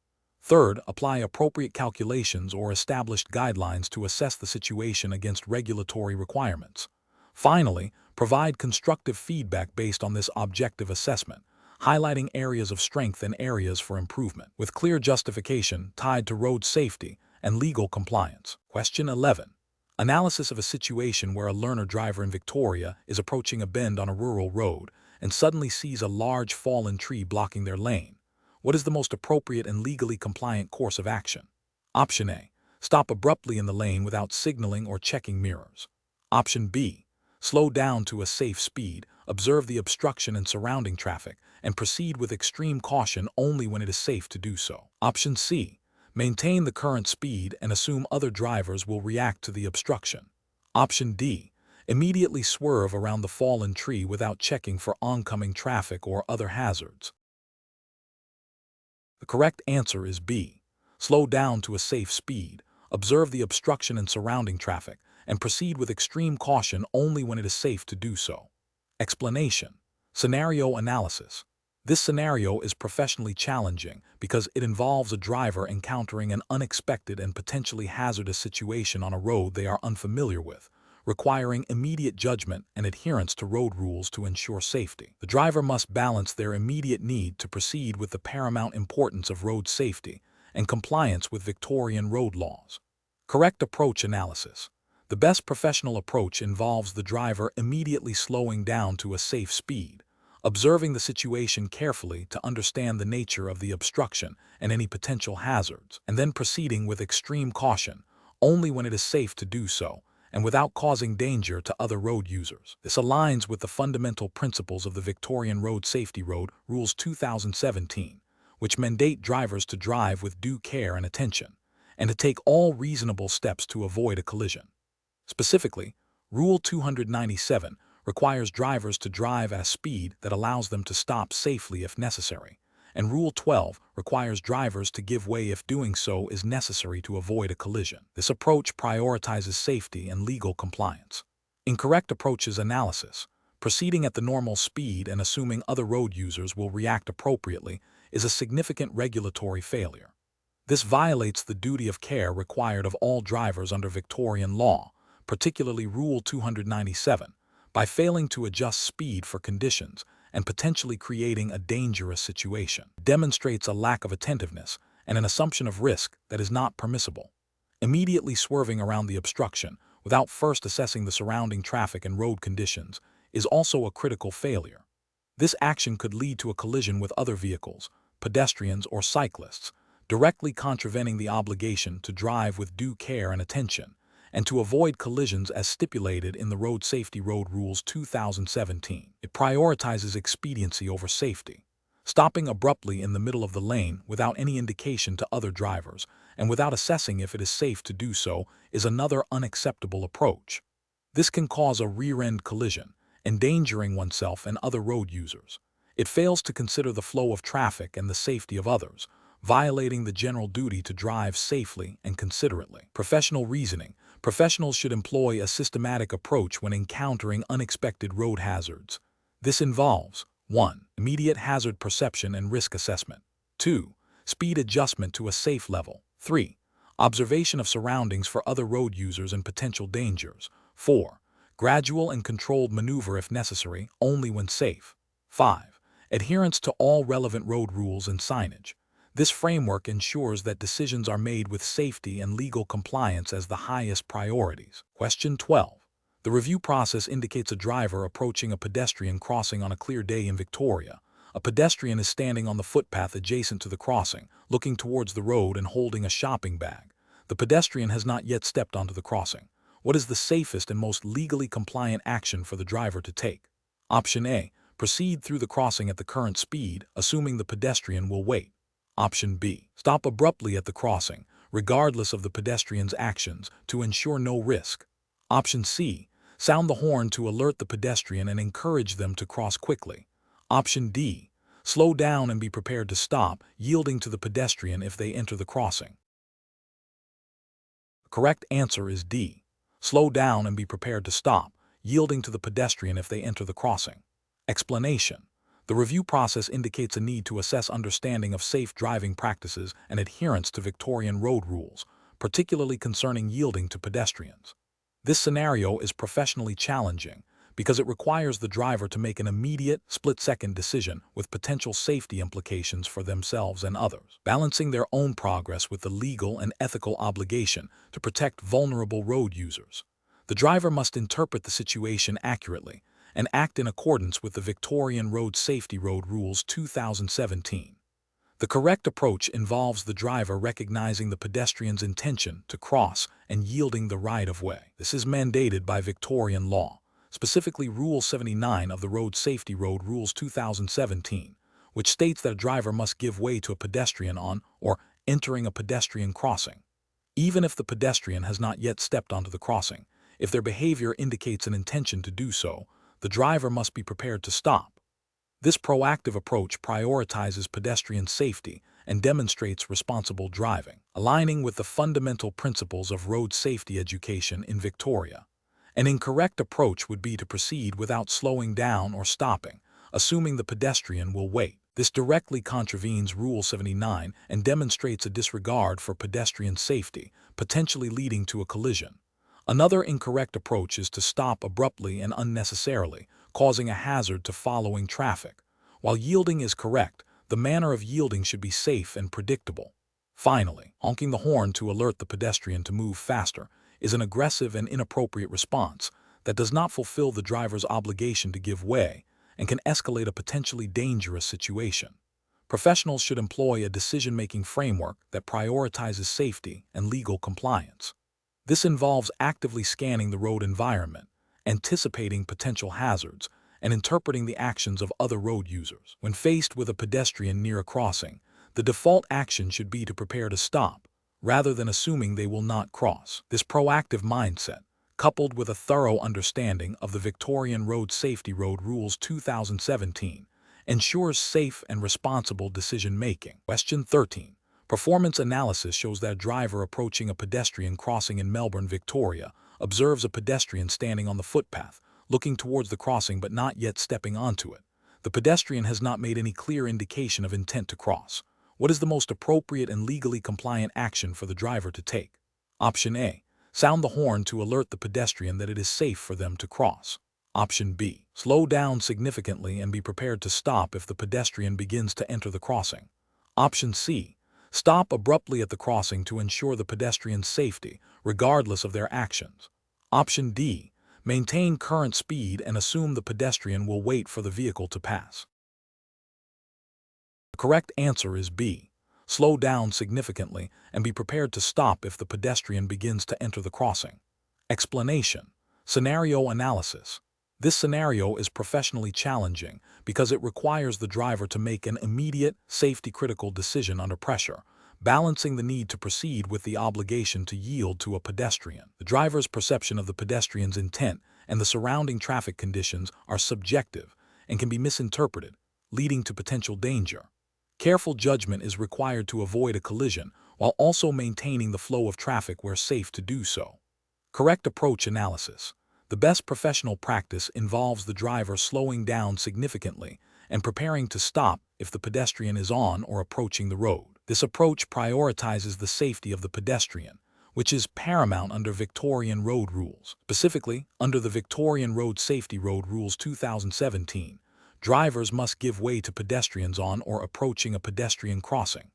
A: Third, apply appropriate calculations or established guidelines to assess the situation against regulatory requirements. Finally, provide constructive feedback based on this objective assessment, highlighting areas of strength and areas for improvement, with clear justification tied to road safety and legal compliance. Question 11. Analysis of a situation where a learner driver in Victoria is approaching a bend on a rural road and suddenly sees a large fallen tree blocking their lane. What is the most appropriate and legally compliant course of action? Option A. Stop abruptly in the lane without signaling or checking mirrors. Option B. Slow down to a safe speed, observe the obstruction and surrounding traffic, and proceed with extreme caution only when it is safe to do so. Option C. Maintain the current speed and assume other drivers will react to the obstruction. Option D. Immediately swerve around the fallen tree without checking for oncoming traffic or other hazards. The correct answer is B. Slow down to a safe speed, observe the obstruction and surrounding traffic, and proceed with extreme caution only when it is safe to do so. Explanation. Scenario analysis. This scenario is professionally challenging because it involves a driver encountering an unexpected and potentially hazardous situation on a road they are unfamiliar with, requiring immediate judgment and adherence to road rules to ensure safety. The driver must balance their immediate need to proceed with the paramount importance of road safety and compliance with Victorian road laws. Correct approach analysis. The best professional approach involves the driver immediately slowing down to a safe speed, observing the situation carefully to understand the nature of the obstruction and any potential hazards, and then proceeding with extreme caution only when it is safe to do so, and without causing danger to other road users. This aligns with the fundamental principles of the Victorian Road Safety Road Rules 2017, which mandate drivers to drive with due care and attention, and to take all reasonable steps to avoid a collision. Specifically, Rule 297 requires drivers to drive at a speed that allows them to stop safely if necessary, and Rule 12 requires drivers to give way if doing so is necessary to avoid a collision. This approach prioritizes safety and legal compliance. Incorrect approaches analysis. Proceeding at the normal speed and assuming other road users will react appropriately is a significant regulatory failure. This violates the duty of care required of all drivers under Victorian law, particularly Rule 297, by failing to adjust speed for conditions and potentially creating a dangerous situation. It demonstrates a lack of attentiveness and an assumption of risk that is not permissible. Immediately swerving around the obstruction without first assessing the surrounding traffic and road conditions is also a critical failure. This action could lead to a collision with other vehicles, pedestrians, or cyclists, directly contravening the obligation to drive with due care and attention, and to avoid collisions as stipulated in the Road Safety Road Rules 2017. It prioritizes expediency over safety. Stopping abruptly in the middle of the lane without any indication to other drivers and without assessing if it is safe to do so is another unacceptable approach. This can cause a rear-end collision, endangering oneself and other road users. It fails to consider the flow of traffic and the safety of others, violating the general duty to drive safely and considerately. Professional reasoning. Professionals should employ a systematic approach when encountering unexpected road hazards. This involves 1. Immediate hazard perception and risk assessment. 2. Speed adjustment to a safe level. 3. Observation of surroundings for other road users and potential dangers. 4. Gradual and controlled maneuver if necessary, only when safe. 5. Adherence to all relevant road rules and signage. This framework ensures that decisions are made with safety and legal compliance as the highest priorities. Question 12. The review process indicates a driver approaching a pedestrian crossing on a clear day in Victoria. A pedestrian is standing on the footpath adjacent to the crossing, looking towards the road and holding a shopping bag. The pedestrian has not yet stepped onto the crossing. What is the safest and most legally compliant action for the driver to take? Option A. Proceed through the crossing at the current speed, assuming the pedestrian will wait. Option B. Stop abruptly at the crossing, regardless of the pedestrian's actions, to ensure no risk. Option C. Sound the horn to alert the pedestrian and encourage them to cross quickly. Option D. Slow down and be prepared to stop, yielding to the pedestrian if they enter the crossing. The correct answer is D. Slow down and be prepared to stop, yielding to the pedestrian if they enter the crossing. Explanation. The review process indicates a need to assess understanding of safe driving practices and adherence to Victorian road rules, particularly concerning yielding to pedestrians. This scenario is professionally challenging because it requires the driver to make an immediate, split-second decision with potential safety implications for themselves and others, balancing their own progress with the legal and ethical obligation to protect vulnerable road users. The driver must interpret the situation accurately and act in accordance with the Victorian Road Safety Road Rules 2017. The correct approach involves the driver recognizing the pedestrian's intention to cross and yielding the right-of-way. This is mandated by Victorian law, specifically Rule 79 of the Road Safety Road Rules 2017, which states that a driver must give way to a pedestrian on or entering a pedestrian crossing, even if the pedestrian has not yet stepped onto the crossing. If their behavior indicates an intention to do so, the driver must be prepared to stop. This proactive approach prioritizes pedestrian safety and demonstrates responsible driving, aligning with the fundamental principles of road safety education in Victoria. An incorrect approach would be to proceed without slowing down or stopping, assuming the pedestrian will wait. This directly contravenes Rule 79 and demonstrates a disregard for pedestrian safety, potentially leading to a collision. Another incorrect approach is to stop abruptly and unnecessarily, causing a hazard to following traffic. While yielding is correct, the manner of yielding should be safe and predictable. Finally, honking the horn to alert the pedestrian to move faster is an aggressive and inappropriate response that does not fulfill the driver's obligation to give way and can escalate a potentially dangerous situation. Professionals should employ a decision-making framework that prioritizes safety and legal compliance. This involves actively scanning the road environment, anticipating potential hazards, and interpreting the actions of other road users. When faced with a pedestrian near a crossing, the default action should be to prepare to stop, rather than assuming they will not cross. This proactive mindset, coupled with a thorough understanding of the Victorian Road Safety Road Rules 2017, ensures safe and responsible decision-making. Question 13. Performance analysis shows that a driver approaching a pedestrian crossing in Melbourne, Victoria, observes a pedestrian standing on the footpath, looking towards the crossing but not yet stepping onto it. The pedestrian has not made any clear indication of intent to cross. What is the most appropriate and legally compliant action for the driver to take? Option A. Sound the horn to alert the pedestrian that it is safe for them to cross. Option B. Slow down significantly and be prepared to stop if the pedestrian begins to enter the crossing. Option C. Stop abruptly at the crossing to ensure the pedestrian's safety, regardless of their actions. Option D. Maintain current speed and assume the pedestrian will wait for the vehicle to pass. The correct answer is B. Slow down significantly and be prepared to stop if the pedestrian begins to enter the crossing. Explanation. Scenario analysis. This scenario is professionally challenging because it requires the driver to make an immediate, safety-critical decision under pressure, balancing the need to proceed with the obligation to yield to a pedestrian. The driver's perception of the pedestrian's intent and the surrounding traffic conditions are subjective and can be misinterpreted, leading to potential danger. Careful judgment is required to avoid a collision while also maintaining the flow of traffic where safe to do so. Correct approach analysis. The best professional practice involves the driver slowing down significantly and preparing to stop if the pedestrian is on or approaching the road. This approach prioritizes the safety of the pedestrian, which is paramount under Victorian road rules. Specifically, under the Victorian Road Safety Road Rules 2017, drivers must give way to pedestrians on or approaching a pedestrian crossing.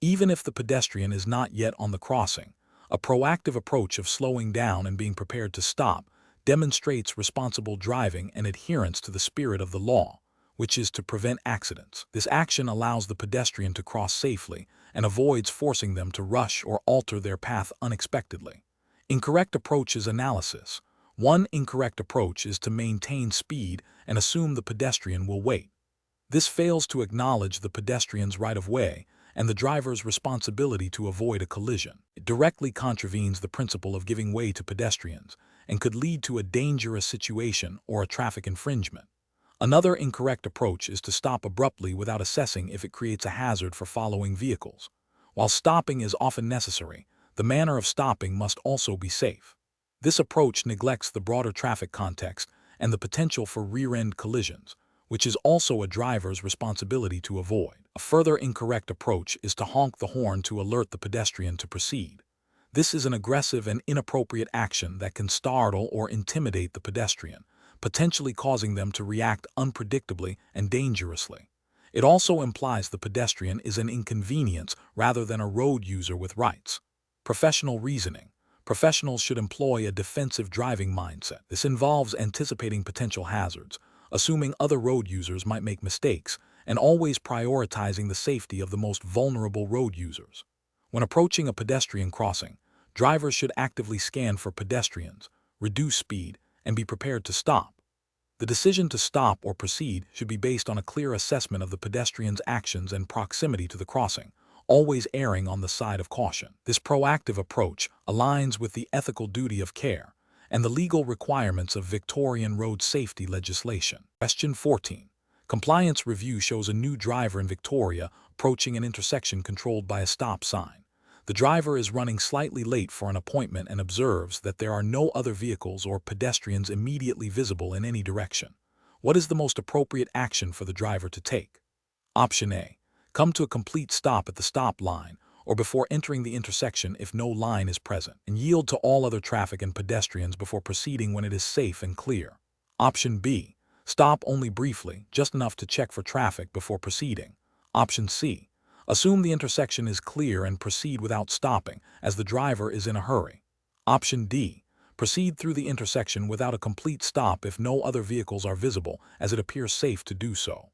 A: Even if the pedestrian is not yet on the crossing, a proactive approach of slowing down and being prepared to stop demonstrates responsible driving and adherence to the spirit of the law, which is to prevent accidents. This action allows the pedestrian to cross safely and avoids forcing them to rush or alter their path unexpectedly. Incorrect approaches analysis. One incorrect approach is to maintain speed and assume the pedestrian will wait. This fails to acknowledge the pedestrian's right-of-way and the driver's responsibility to avoid a collision. It directly contravenes the principle of giving way to pedestrians and could lead to a dangerous situation or a traffic infringement. Another incorrect approach is to stop abruptly without assessing if it creates a hazard for following vehicles. While stopping is often necessary, the manner of stopping must also be safe. This approach neglects the broader traffic context and the potential for rear-end collisions, which is also a driver's responsibility to avoid. A further incorrect approach is to honk the horn to alert the pedestrian to proceed. This is an aggressive and inappropriate action that can startle or intimidate the pedestrian, potentially causing them to react unpredictably and dangerously. It also implies the pedestrian is an inconvenience rather than a road user with rights. Professional reasoning. Professionals should employ a defensive driving mindset. This involves anticipating potential hazards, assuming other road users might make mistakes, and always prioritizing the safety of the most vulnerable road users. When approaching a pedestrian crossing, drivers should actively scan for pedestrians, reduce speed, and be prepared to stop. The decision to stop or proceed should be based on a clear assessment of the pedestrian's actions and proximity to the crossing, always erring on the side of caution. This proactive approach aligns with the ethical duty of care and the legal requirements of Victorian road safety legislation. Question 14. Compliance review shows a new driver in Victoria approaching an intersection controlled by a stop sign. The driver is running slightly late for an appointment and observes that there are no other vehicles or pedestrians immediately visible in any direction. What is the most appropriate action for the driver to take? Option A. Come to a complete stop at the stop line or before entering the intersection if no line is present, and yield to all other traffic and pedestrians before proceeding when it is safe and clear. Option B. Stop only briefly, just enough to check for traffic before proceeding. Option C. Assume the intersection is clear and proceed without stopping, as the driver is in a hurry. Option D. Proceed through the intersection without a complete stop if no other vehicles are visible, as it appears safe to do so.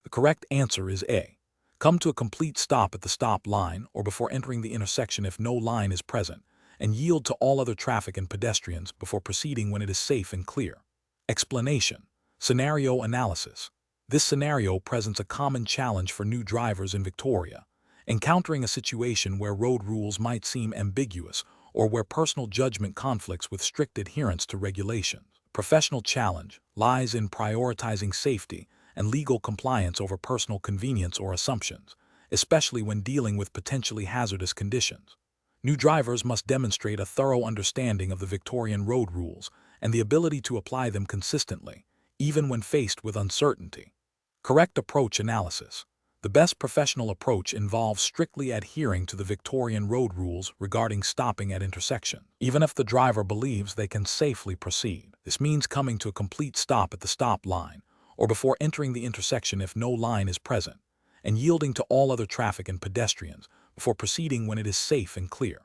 A: The correct answer is A. Come to a complete stop at the stop line or before entering the intersection if no line is present, and yield to all other traffic and pedestrians before proceeding when it is safe and clear. Explanation. Scenario analysis. This scenario presents a common challenge for new drivers in Victoria, encountering a situation where road rules might seem ambiguous or where personal judgment conflicts with strict adherence to regulations. Professional challenge lies in prioritizing safety and legal compliance over personal convenience or assumptions, especially when dealing with potentially hazardous conditions. New drivers must demonstrate a thorough understanding of the Victorian road rules and the ability to apply them consistently, even when faced with uncertainty. Correct approach analysis. The best professional approach involves strictly adhering to the Victorian road rules regarding stopping at intersections, even if the driver believes they can safely proceed. This means coming to a complete stop at the stop line or before entering the intersection if no line is present, and yielding to all other traffic and pedestrians before proceeding when it is safe and clear.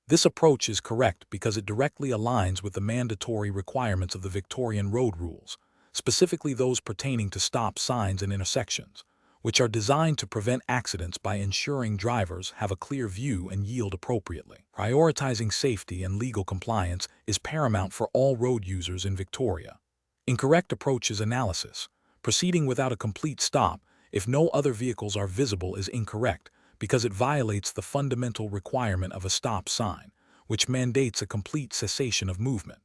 A: This approach is correct because it directly aligns with the mandatory requirements of the Victorian road rules, specifically those pertaining to stop signs and intersections, which are designed to prevent accidents by ensuring drivers have a clear view and yield appropriately. Prioritizing safety and legal compliance is paramount for all road users in Victoria. Incorrect approaches analysis. Proceeding without a complete stop if no other vehicles are visible is incorrect because it violates the fundamental requirement of a stop sign, which mandates a complete cessation of movement.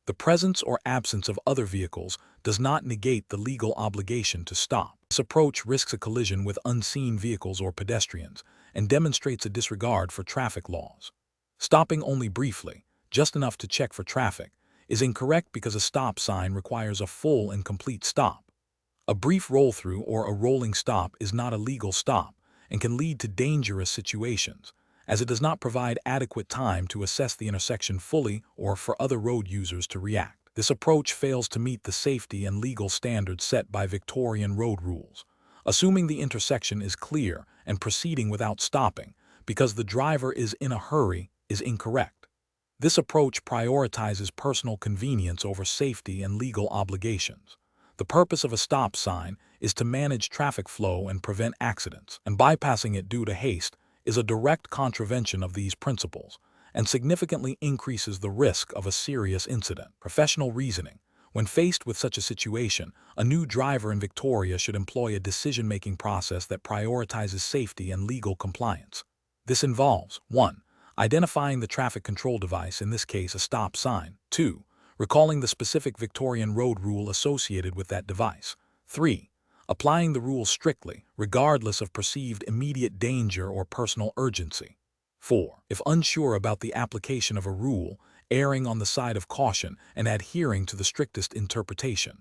A: The presence or absence of other vehicles does not negate the legal obligation to stop. This approach risks a collision with unseen vehicles or pedestrians and demonstrates a disregard for traffic laws. Stopping only briefly, just enough to check for traffic, is incorrect because a stop sign requires a full and complete stop. A brief roll-through or a rolling stop is not a legal stop and can lead to dangerous situations, as it does not provide adequate time to assess the intersection fully or for other road users to react. This approach fails to meet the safety and legal standards set by Victorian road rules, assuming the intersection is clear and proceeding without stopping because the driver is in a hurry is incorrect. This approach prioritizes personal convenience over safety and legal obligations. The purpose of a stop sign is to manage traffic flow and prevent accidents, and bypassing it due to haste is a direct contravention of these principles and significantly increases the risk of a serious incident. Professional reasoning. When faced with such a situation, a new driver in Victoria should employ a decision-making process that prioritizes safety and legal compliance. This involves 1. Identifying the traffic control device, in this case a stop sign. 2. Recalling the specific Victorian road rule associated with that device. 3. Applying the rule strictly, regardless of perceived immediate danger or personal urgency. 4. If unsure about the application of a rule, erring on the side of caution and adhering to the strictest interpretation.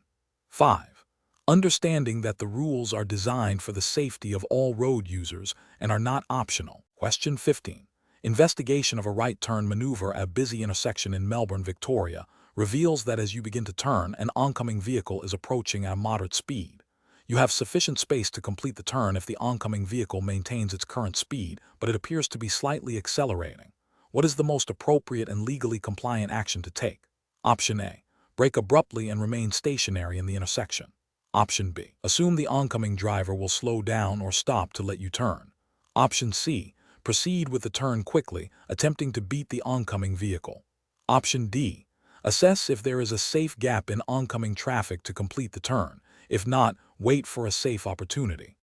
A: 5. Understanding that the rules are designed for the safety of all road users and are not optional. Question 15. Investigation of a right turn maneuver at a busy intersection in Melbourne, Victoria, reveals that as you begin to turn, an oncoming vehicle is approaching at a moderate speed. You have sufficient space to complete the turn if the oncoming vehicle maintains its current speed, but it appears to be slightly accelerating. What is the most appropriate and legally compliant action to take? Option A. Brake abruptly and remain stationary in the intersection. Option B. Assume the oncoming driver will slow down or stop to let you turn. Option C. Proceed with the turn quickly, attempting to beat the oncoming vehicle. Option D. Assess if there is a safe gap in oncoming traffic to complete the turn. If not, wait for a safe opportunity.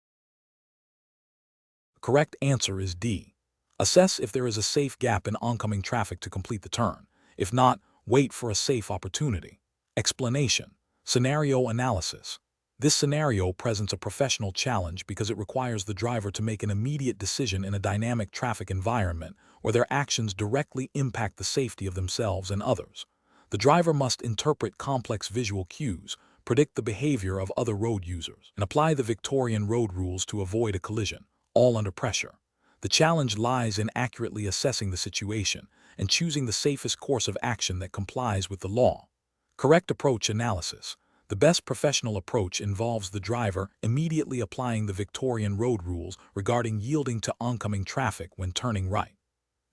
A: The correct answer is D. Assess if there is a safe gap in oncoming traffic to complete the turn. If not, wait for a safe opportunity. Explanation. Scenario analysis. This scenario presents a professional challenge because it requires the driver to make an immediate decision in a dynamic traffic environment where their actions directly impact the safety of themselves and others. The driver must interpret complex visual cues, predict the behavior of other road users, and apply the Victorian road rules to avoid a collision, all under pressure. The challenge lies in accurately assessing the situation and choosing the safest course of action that complies with the law. Correct approach analysis. The best professional approach involves the driver immediately applying the Victorian road rules regarding yielding to oncoming traffic when turning right.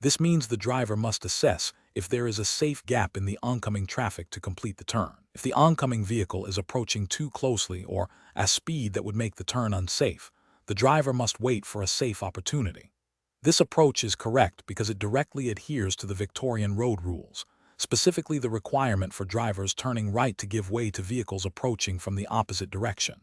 A: This means the driver must assess if there is a safe gap in the oncoming traffic to complete the turn. If the oncoming vehicle is approaching too closely or at a speed that would make the turn unsafe, the driver must wait for a safe opportunity. This approach is correct because it directly adheres to the Victorian road rules, specifically the requirement for drivers turning right to give way to vehicles approaching from the opposite direction.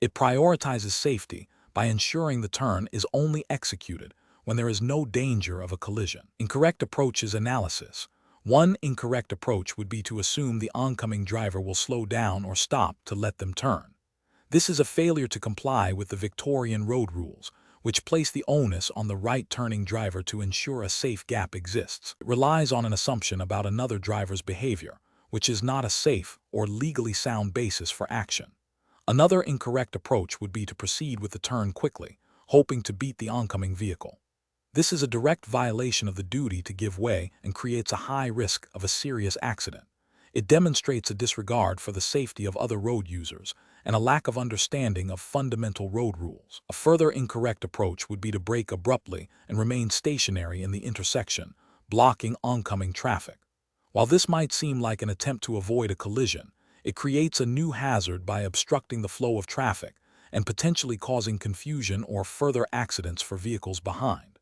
A: It prioritizes safety by ensuring the turn is only executed when there is no danger of a collision. Incorrect approach is analysis. One incorrect approach would be to assume the oncoming driver will slow down or stop to let them turn. This is a failure to comply with the Victorian road rules, which place the onus on the right-turning driver to ensure a safe gap exists. It relies on an assumption about another driver's behavior, which is not a safe or legally sound basis for action. Another incorrect approach would be to proceed with the turn quickly, hoping to beat the oncoming vehicle. This is a direct violation of the duty to give way and creates a high risk of a serious accident. It demonstrates a disregard for the safety of other road users and a lack of understanding of fundamental road rules. A further incorrect approach would be to brake abruptly and remain stationary in the intersection, blocking oncoming traffic. While this might seem like an attempt to avoid a collision, it creates a new hazard by obstructing the flow of traffic and potentially causing confusion or further accidents for vehicles behind.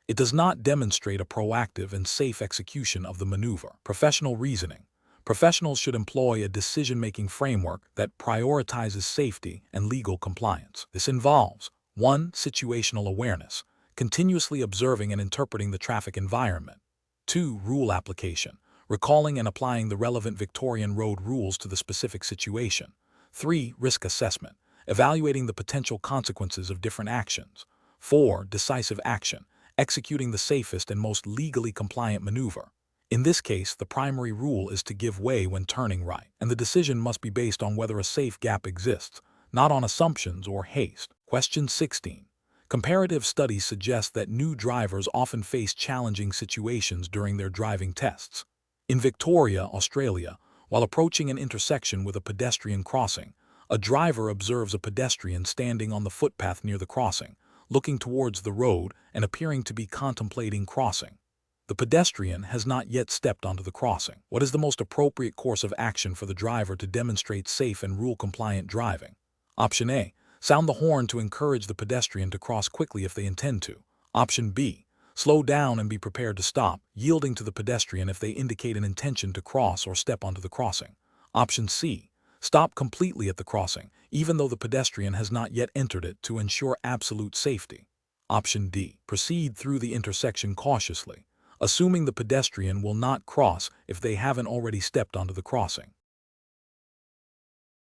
A: It does not demonstrate a proactive and safe execution of the maneuver. Professional reasoning. Professionals should employ a decision-making framework that prioritizes safety and legal compliance. This involves 1. Situational awareness, continuously observing and interpreting the traffic environment. 2. Rule application, recalling and applying the relevant Victorian road rules to the specific situation. 3. Risk assessment, evaluating the potential consequences of different actions. 4. Decisive action, executing the safest and most legally compliant maneuver. In this case, the primary rule is to give way when turning right, and the decision must be based on whether a safe gap exists, not on assumptions or haste. Question 16. Comparative studies suggest that new drivers often face challenging situations during their driving tests. In Victoria, Australia, while approaching an intersection with a pedestrian crossing, a driver observes a pedestrian standing on the footpath near the crossing, looking towards the road and appearing to be contemplating crossing. The pedestrian has not yet stepped onto the crossing. What is the most appropriate course of action for the driver to demonstrate safe and rule-compliant driving? Option A. Sound the horn to encourage the pedestrian to cross quickly if they intend to. Option B. Slow down and be prepared to stop, yielding to the pedestrian if they indicate an intention to cross or step onto the crossing. Option C. Stop completely at the crossing, even though the pedestrian has not yet entered it, to ensure absolute safety. Option D. Proceed through the intersection cautiously, assuming the pedestrian will not cross if they haven't already stepped onto the crossing.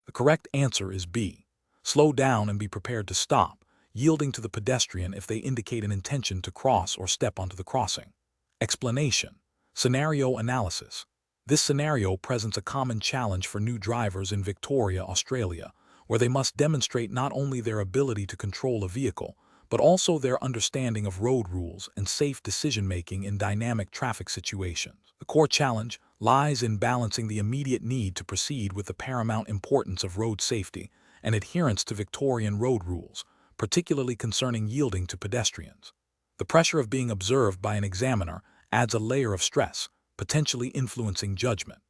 A: The correct answer is B. Slow down and be prepared to stop, yielding to the pedestrian if they indicate an intention to cross or step onto the crossing. Explanation. Scenario analysis. This scenario presents a common challenge for new drivers in Victoria, Australia, where they must demonstrate not only their ability to control a vehicle, but also their understanding of road rules and safe decision-making in dynamic traffic situations. The core challenge lies in balancing the immediate need to proceed with the paramount importance of road safety and adherence to Victorian road rules, particularly concerning yielding to pedestrians. The pressure of being observed by an examiner adds a layer of stress, potentially influencing judgment.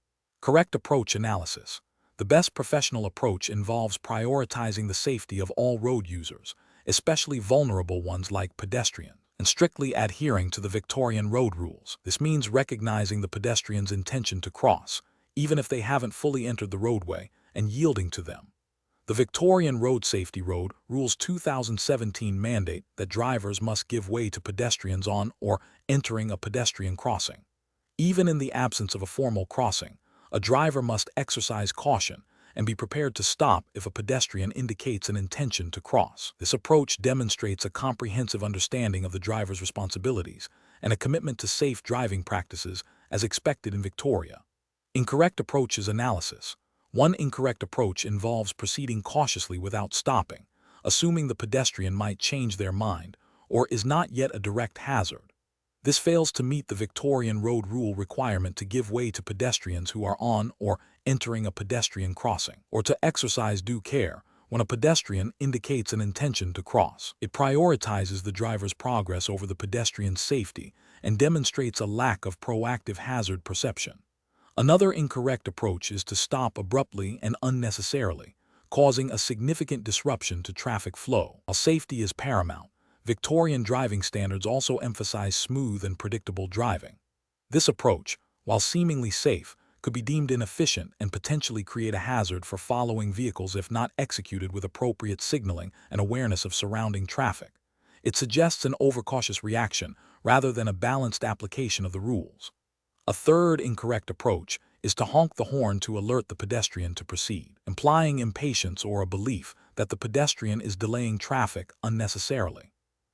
A: Correct approach analysis. The best professional approach involves prioritizing the safety of all road users, especially vulnerable ones like pedestrians, and strictly adhering to the Victorian road rules. This means recognizing the pedestrian's intention to cross, even if they haven't fully entered the roadway, and yielding to them. The Victorian Road Safety Road Rules 2017 mandate that drivers must give way to pedestrians on or entering a pedestrian crossing. Even in the absence of a formal crossing, a driver must exercise caution and be prepared to stop if a pedestrian indicates an intention to cross. This approach demonstrates a comprehensive understanding of the driver's responsibilities and a commitment to safe driving practices as expected in Victoria. Incorrect approaches analysis. One incorrect approach involves proceeding cautiously without stopping, assuming the pedestrian might change their mind or is not yet a direct hazard. This fails to meet the Victorian road rule requirement to give way to pedestrians who are on or entering a pedestrian crossing, or to exercise due care when a pedestrian indicates an intention to cross. It prioritizes the driver's progress over the pedestrian's safety and demonstrates a lack of proactive hazard perception. Another incorrect approach is to stop abruptly and unnecessarily, causing a significant disruption to traffic flow. While safety is paramount, Victorian driving standards also emphasize smooth and predictable driving. This approach, while seemingly safe, could be deemed inefficient and potentially create a hazard for following vehicles if not executed with appropriate signaling and awareness of surrounding traffic. It suggests an overcautious reaction rather than a balanced application of the rules. A third incorrect approach is to honk the horn to alert the pedestrian to proceed, implying impatience or a belief that the pedestrian is delaying traffic unnecessarily.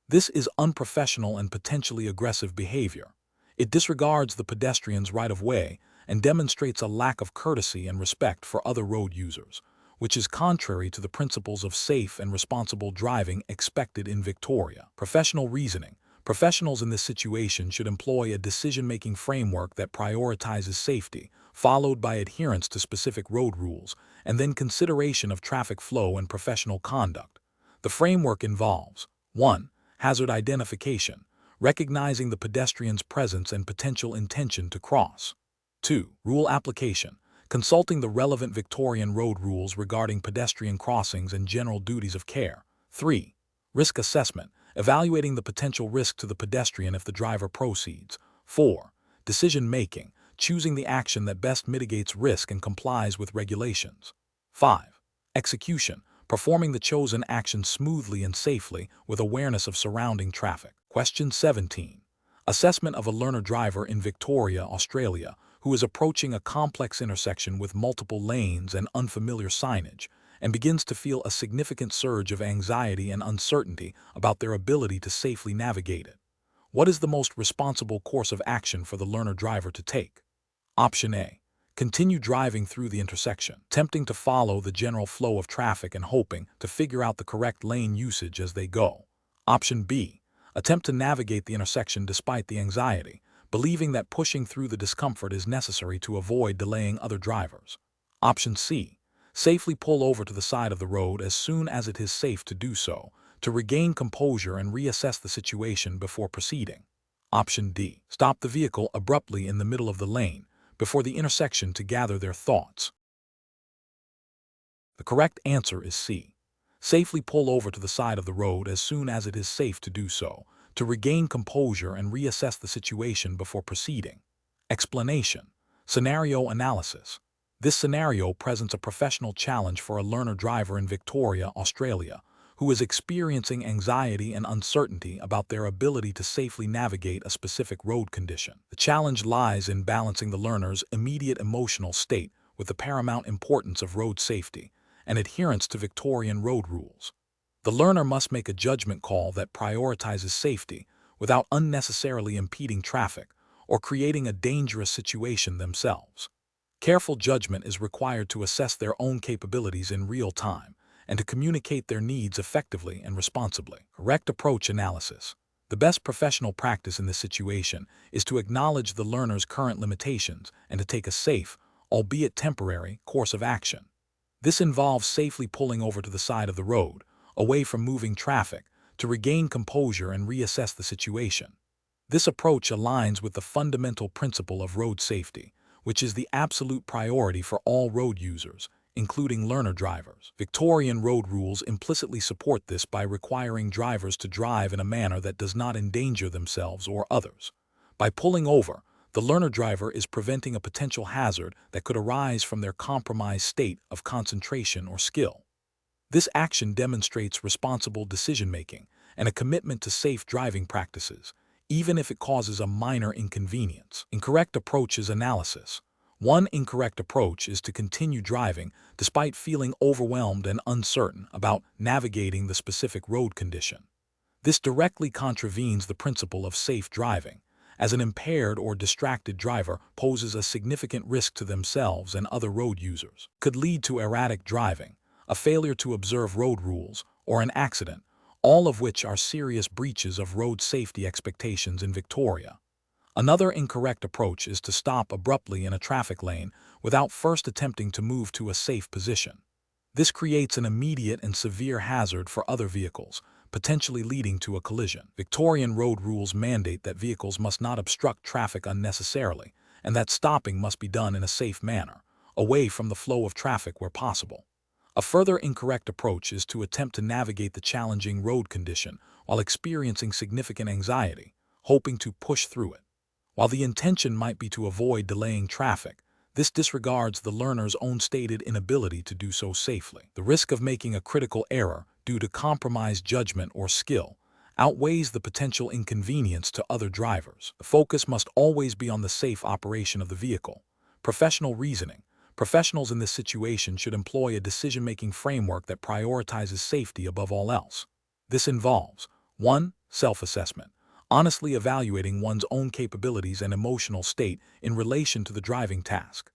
A: This is unprofessional and potentially aggressive behavior. It disregards the pedestrian's right-of-way and demonstrates a lack of courtesy and respect for other road users, which is contrary to the principles of safe and responsible driving expected in Victoria. Professional reasoning. Professionals in this situation should employ a decision-making framework that prioritizes safety, followed by adherence to specific road rules, and then consideration of traffic flow and professional conduct. The framework involves 1. Hazard identification, recognizing the pedestrian's presence and potential intention to cross. 2. Rule application, consulting the relevant Victorian road rules regarding pedestrian crossings and general duties of care. 3. Risk assessment, evaluating the potential risk to the pedestrian if the driver proceeds. 4. Decision-making, choosing the action that best mitigates risk and complies with regulations. 5. Execution, performing the chosen action smoothly and safely with awareness of surrounding traffic. Question 17. Assessment of a learner driver in Victoria, Australia, who is approaching a complex intersection with multiple lanes and unfamiliar signage, and begins to feel a significant surge of anxiety and uncertainty about their ability to safely navigate it. What is the most responsible course of action for the learner driver to take? Option A. Continue driving through the intersection, attempting to follow the general flow of traffic and hoping to figure out the correct lane usage as they go. Option B. Attempt to navigate the intersection despite the anxiety, believing that pushing through the discomfort is necessary to avoid delaying other drivers. Option C. Safely pull over to the side of the road as soon as it is safe to do so, to regain composure and reassess the situation before proceeding. Option D. Stop the vehicle abruptly in the middle of the lane, before the intersection to gather their thoughts. The correct answer is C. Safely pull over to the side of the road as soon as it is safe to do so, to regain composure and reassess the situation before proceeding. Explanation. Scenario analysis. This scenario presents a professional challenge for a learner driver in Victoria, Australia, who is experiencing anxiety and uncertainty about their ability to safely navigate a specific road condition. The challenge lies in balancing the learner's immediate emotional state with the paramount importance of road safety and adherence to Victorian road rules. The learner must make a judgment call that prioritizes safety without unnecessarily impeding traffic or creating a dangerous situation themselves. Careful judgment is required to assess their own capabilities in real time and to communicate their needs effectively and responsibly. Correct approach analysis. The best professional practice in this situation is to acknowledge the learner's current limitations and to take a safe, albeit temporary, course of action. This involves safely pulling over to the side of the road, away from moving traffic, to regain composure and reassess the situation. This approach aligns with the fundamental principle of road safety, which is the absolute priority for all road users, including learner drivers. Victorian road rules implicitly support this by requiring drivers to drive in a manner that does not endanger themselves or others. By pulling over, the learner driver is preventing a potential hazard that could arise from their compromised state of concentration or skill. This action demonstrates responsible decision-making and a commitment to safe driving practices, even if it causes a minor inconvenience. Incorrect approach is analysis. One incorrect approach is to continue driving despite feeling overwhelmed and uncertain about navigating the specific road condition. This directly contravenes the principle of safe driving, as an impaired or distracted driver poses a significant risk to themselves and other road users. Could lead to erratic driving, a failure to observe road rules, or an accident, all of which are serious breaches of road safety expectations in Victoria. Another incorrect approach is to stop abruptly in a traffic lane without first attempting to move to a safe position. This creates an immediate and severe hazard for other vehicles, potentially leading to a collision. Victorian road rules mandate that vehicles must not obstruct traffic unnecessarily, and that stopping must be done in a safe manner, away from the flow of traffic where possible. A further incorrect approach is to attempt to navigate the challenging road condition while experiencing significant anxiety, hoping to push through it. While the intention might be to avoid delaying traffic, this disregards the learner's own stated inability to do so safely. The risk of making a critical error due to compromised judgment or skill outweighs the potential inconvenience to other drivers. The focus must always be on the safe operation of the vehicle. Professional reasoning. Professionals in this situation should employ a decision-making framework that prioritizes safety above all else. This involves 1. Self-assessment. Honestly evaluating one's own capabilities and emotional state in relation to the driving task.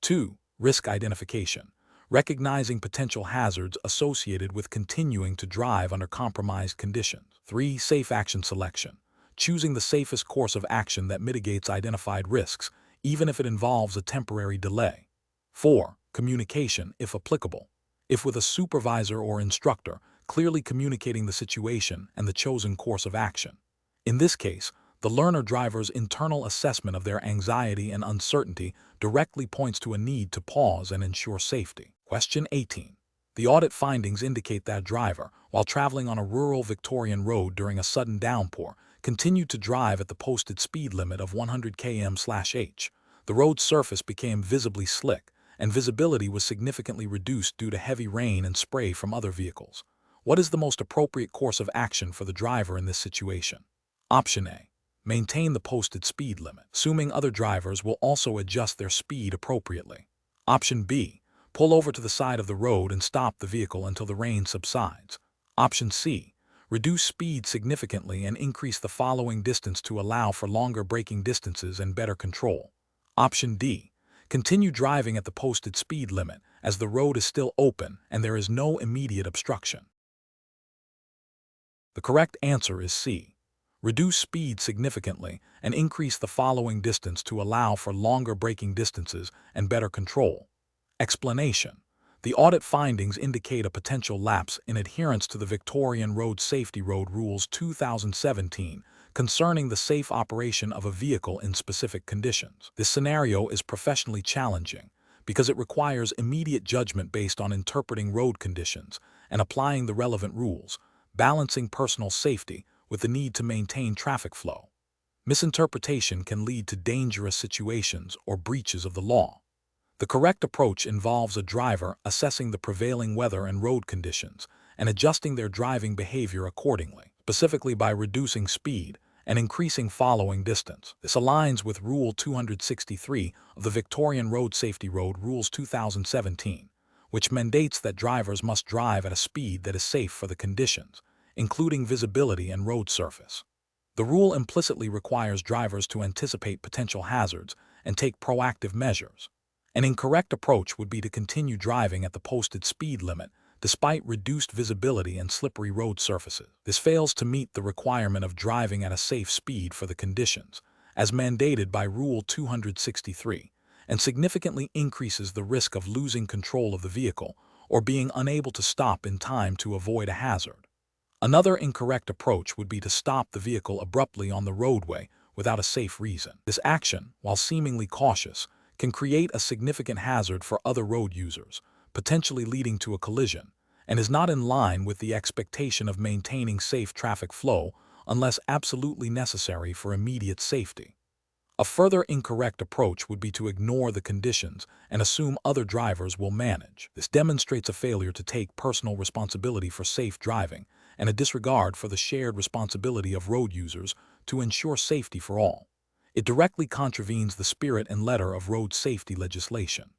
A: 2. Risk identification. Recognizing potential hazards associated with continuing to drive under compromised conditions. 3. Safe action selection. Choosing the safest course of action that mitigates identified risks, even if it involves a temporary delay. 4. Communication, if applicable. If with a supervisor or instructor, clearly communicating the situation and the chosen course of action. In this case, the learner driver's internal assessment of their anxiety and uncertainty directly points to a need to pause and ensure safety. Question 18. The audit findings indicate that driver, while traveling on a rural Victorian road during a sudden downpour, continued to drive at the posted speed limit of 100 km/h, the road surface became visibly slick, and visibility was significantly reduced due to heavy rain and spray from other vehicles. What is the most appropriate course of action for the driver in this situation? Option A. Maintain the posted speed limit, assuming other drivers will also adjust their speed appropriately. Option B. Pull over to the side of the road and stop the vehicle until the rain subsides. Option C. Reduce speed significantly and increase the following distance to allow for longer braking distances and better control. Option D. Continue driving at the posted speed limit as the road is still open and there is no immediate obstruction. The correct answer is C. Reduce speed significantly and increase the following distance to allow for longer braking distances and better control. Explanation. The audit findings indicate a potential lapse in adherence to the Victorian Road Safety Road Rules 2017 concerning the safe operation of a vehicle in specific conditions. This scenario is professionally challenging because it requires immediate judgment based on interpreting road conditions and applying the relevant rules, balancing personal safety with the need to maintain traffic flow. Misinterpretation can lead to dangerous situations or breaches of the law. The correct approach involves a driver assessing the prevailing weather and road conditions and adjusting their driving behavior accordingly, specifically by reducing speed and increasing following distance. This aligns with Rule 263 of the Victorian Road Safety Road Rules 2017, which mandates that drivers must drive at a speed that is safe for the conditions, including visibility and road surface. The rule implicitly requires drivers to anticipate potential hazards and take proactive measures. An incorrect approach would be to continue driving at the posted speed limit despite reduced visibility and slippery road surfaces. This fails to meet the requirement of driving at a safe speed for the conditions, as mandated by Rule 263, and significantly increases the risk of losing control of the vehicle or being unable to stop in time to avoid a hazard. Another incorrect approach would be to stop the vehicle abruptly on the roadway without a safe reason. This action, while seemingly cautious, can create a significant hazard for other road users, potentially leading to a collision, and is not in line with the expectation of maintaining safe traffic flow unless absolutely necessary for immediate safety. A further incorrect approach would be to ignore the conditions and assume other drivers will manage. This demonstrates a failure to take personal responsibility for safe driving and a disregard for the shared responsibility of road users to ensure safety for all. It directly contravenes the spirit and letter of road safety legislation.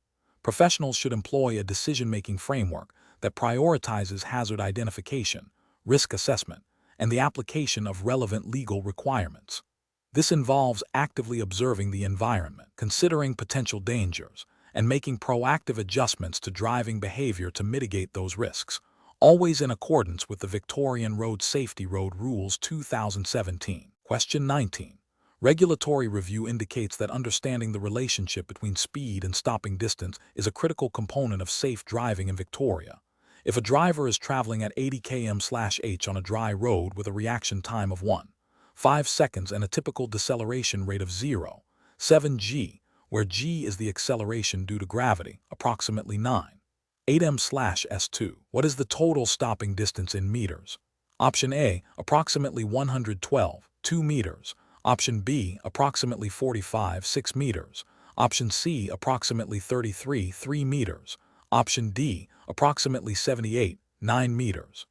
A: Professionals should employ a decision-making framework that prioritizes hazard identification, risk assessment, and the application of relevant legal requirements. This involves actively observing the environment, considering potential dangers, and making proactive adjustments to driving behavior to mitigate those risks, always in accordance with the Victorian Road Safety Road Rules 2017. Question 19. Regulatory review indicates that understanding the relationship between speed and stopping distance is a critical component of safe driving in Victoria. If a driver is traveling at 80 km/h on a dry road with a reaction time of 1.5 seconds and a typical deceleration rate of 0.7 g, where g is the acceleration due to gravity, approximately 9.8 m/s2. What is the total stopping distance in meters? Option A, approximately 112.2 meters. Option B, approximately 45.6 meters. Option C, approximately 33.3 meters. Option D, approximately 78.9 meters.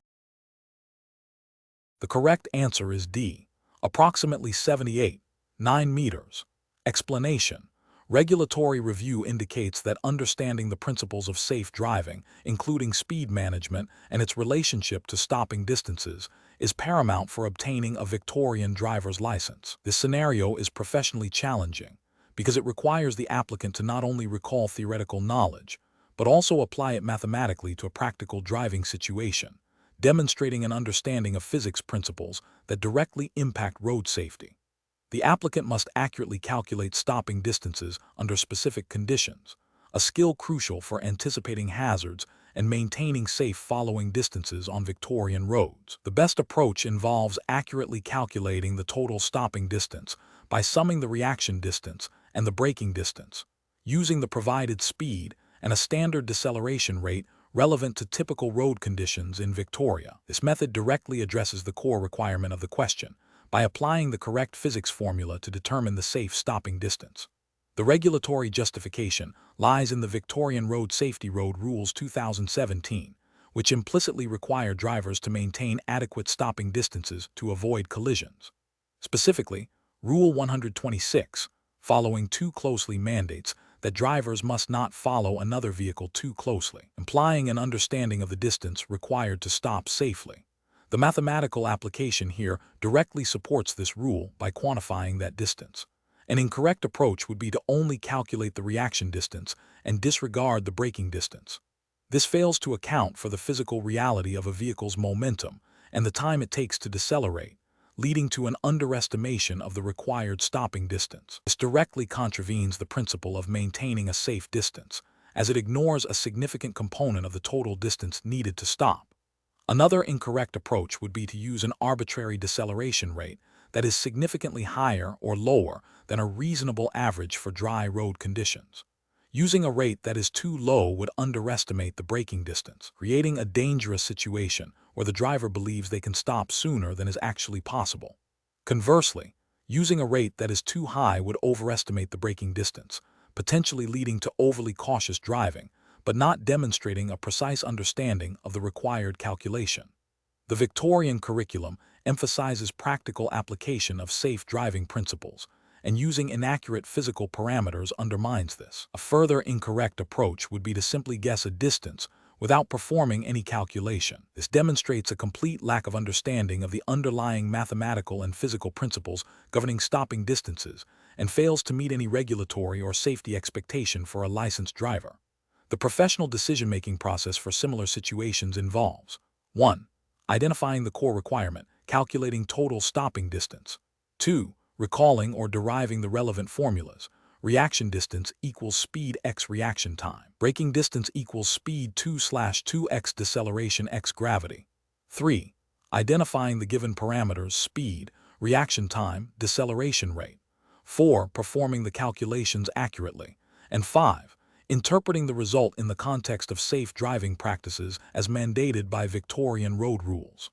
A: The correct answer is D, approximately 78.9 meters. Explanation. Regulatory review indicates that understanding the principles of safe driving, including speed management and its relationship to stopping distances, is paramount for obtaining a Victorian driver's license. This scenario is professionally challenging because it requires the applicant to not only recall theoretical knowledge, but also apply it mathematically to a practical driving situation, demonstrating an understanding of physics principles that directly impact road safety. The applicant must accurately calculate stopping distances under specific conditions, a skill crucial for anticipating hazards and maintaining safe following distances on Victorian roads. The best approach involves accurately calculating the total stopping distance by summing the reaction distance and the braking distance, using the provided speed and a standard deceleration rate relevant to typical road conditions in Victoria. This method directly addresses the core requirement of the question by applying the correct physics formula to determine the safe stopping distance. The regulatory justification lies in the Victorian Road Safety Road Rules 2017, which implicitly require drivers to maintain adequate stopping distances to avoid collisions. Specifically, Rule 126, following too closely, mandates that drivers must not follow another vehicle too closely, implying an understanding of the distance required to stop safely. The mathematical application here directly supports this rule by quantifying that distance. An incorrect approach would be to only calculate the reaction distance and disregard the braking distance. This fails to account for the physical reality of a vehicle's momentum and the time it takes to decelerate, leading to an underestimation of the required stopping distance. This directly contravenes the principle of maintaining a safe distance, as it ignores a significant component of the total distance needed to stop. Another incorrect approach would be to use an arbitrary deceleration rate that is significantly higher or lower than a reasonable average for dry road conditions. Using a rate that is too low would underestimate the braking distance, creating a dangerous situation where the driver believes they can stop sooner than is actually possible. Conversely, using a rate that is too high would overestimate the braking distance, potentially leading to overly cautious driving, but not demonstrating a precise understanding of the required calculation. The Victorian curriculum emphasizes practical application of safe driving principles, and using inaccurate physical parameters undermines this. A further incorrect approach would be to simply guess a distance without performing any calculation. This demonstrates a complete lack of understanding of the underlying mathematical and physical principles governing stopping distances and fails to meet any regulatory or safety expectation for a licensed driver. The professional decision-making process for similar situations involves 1. Identifying the core requirement, calculating total stopping distance. 2. Recalling or deriving the relevant formulas. Reaction distance equals speed x reaction time. Braking distance equals speed 2/2x deceleration x gravity. 3. Identifying the given parameters speed, reaction time, deceleration rate. 4. Performing the calculations accurately. And 5. Interpreting the result in the context of safe driving practices as mandated by Victorian road rules.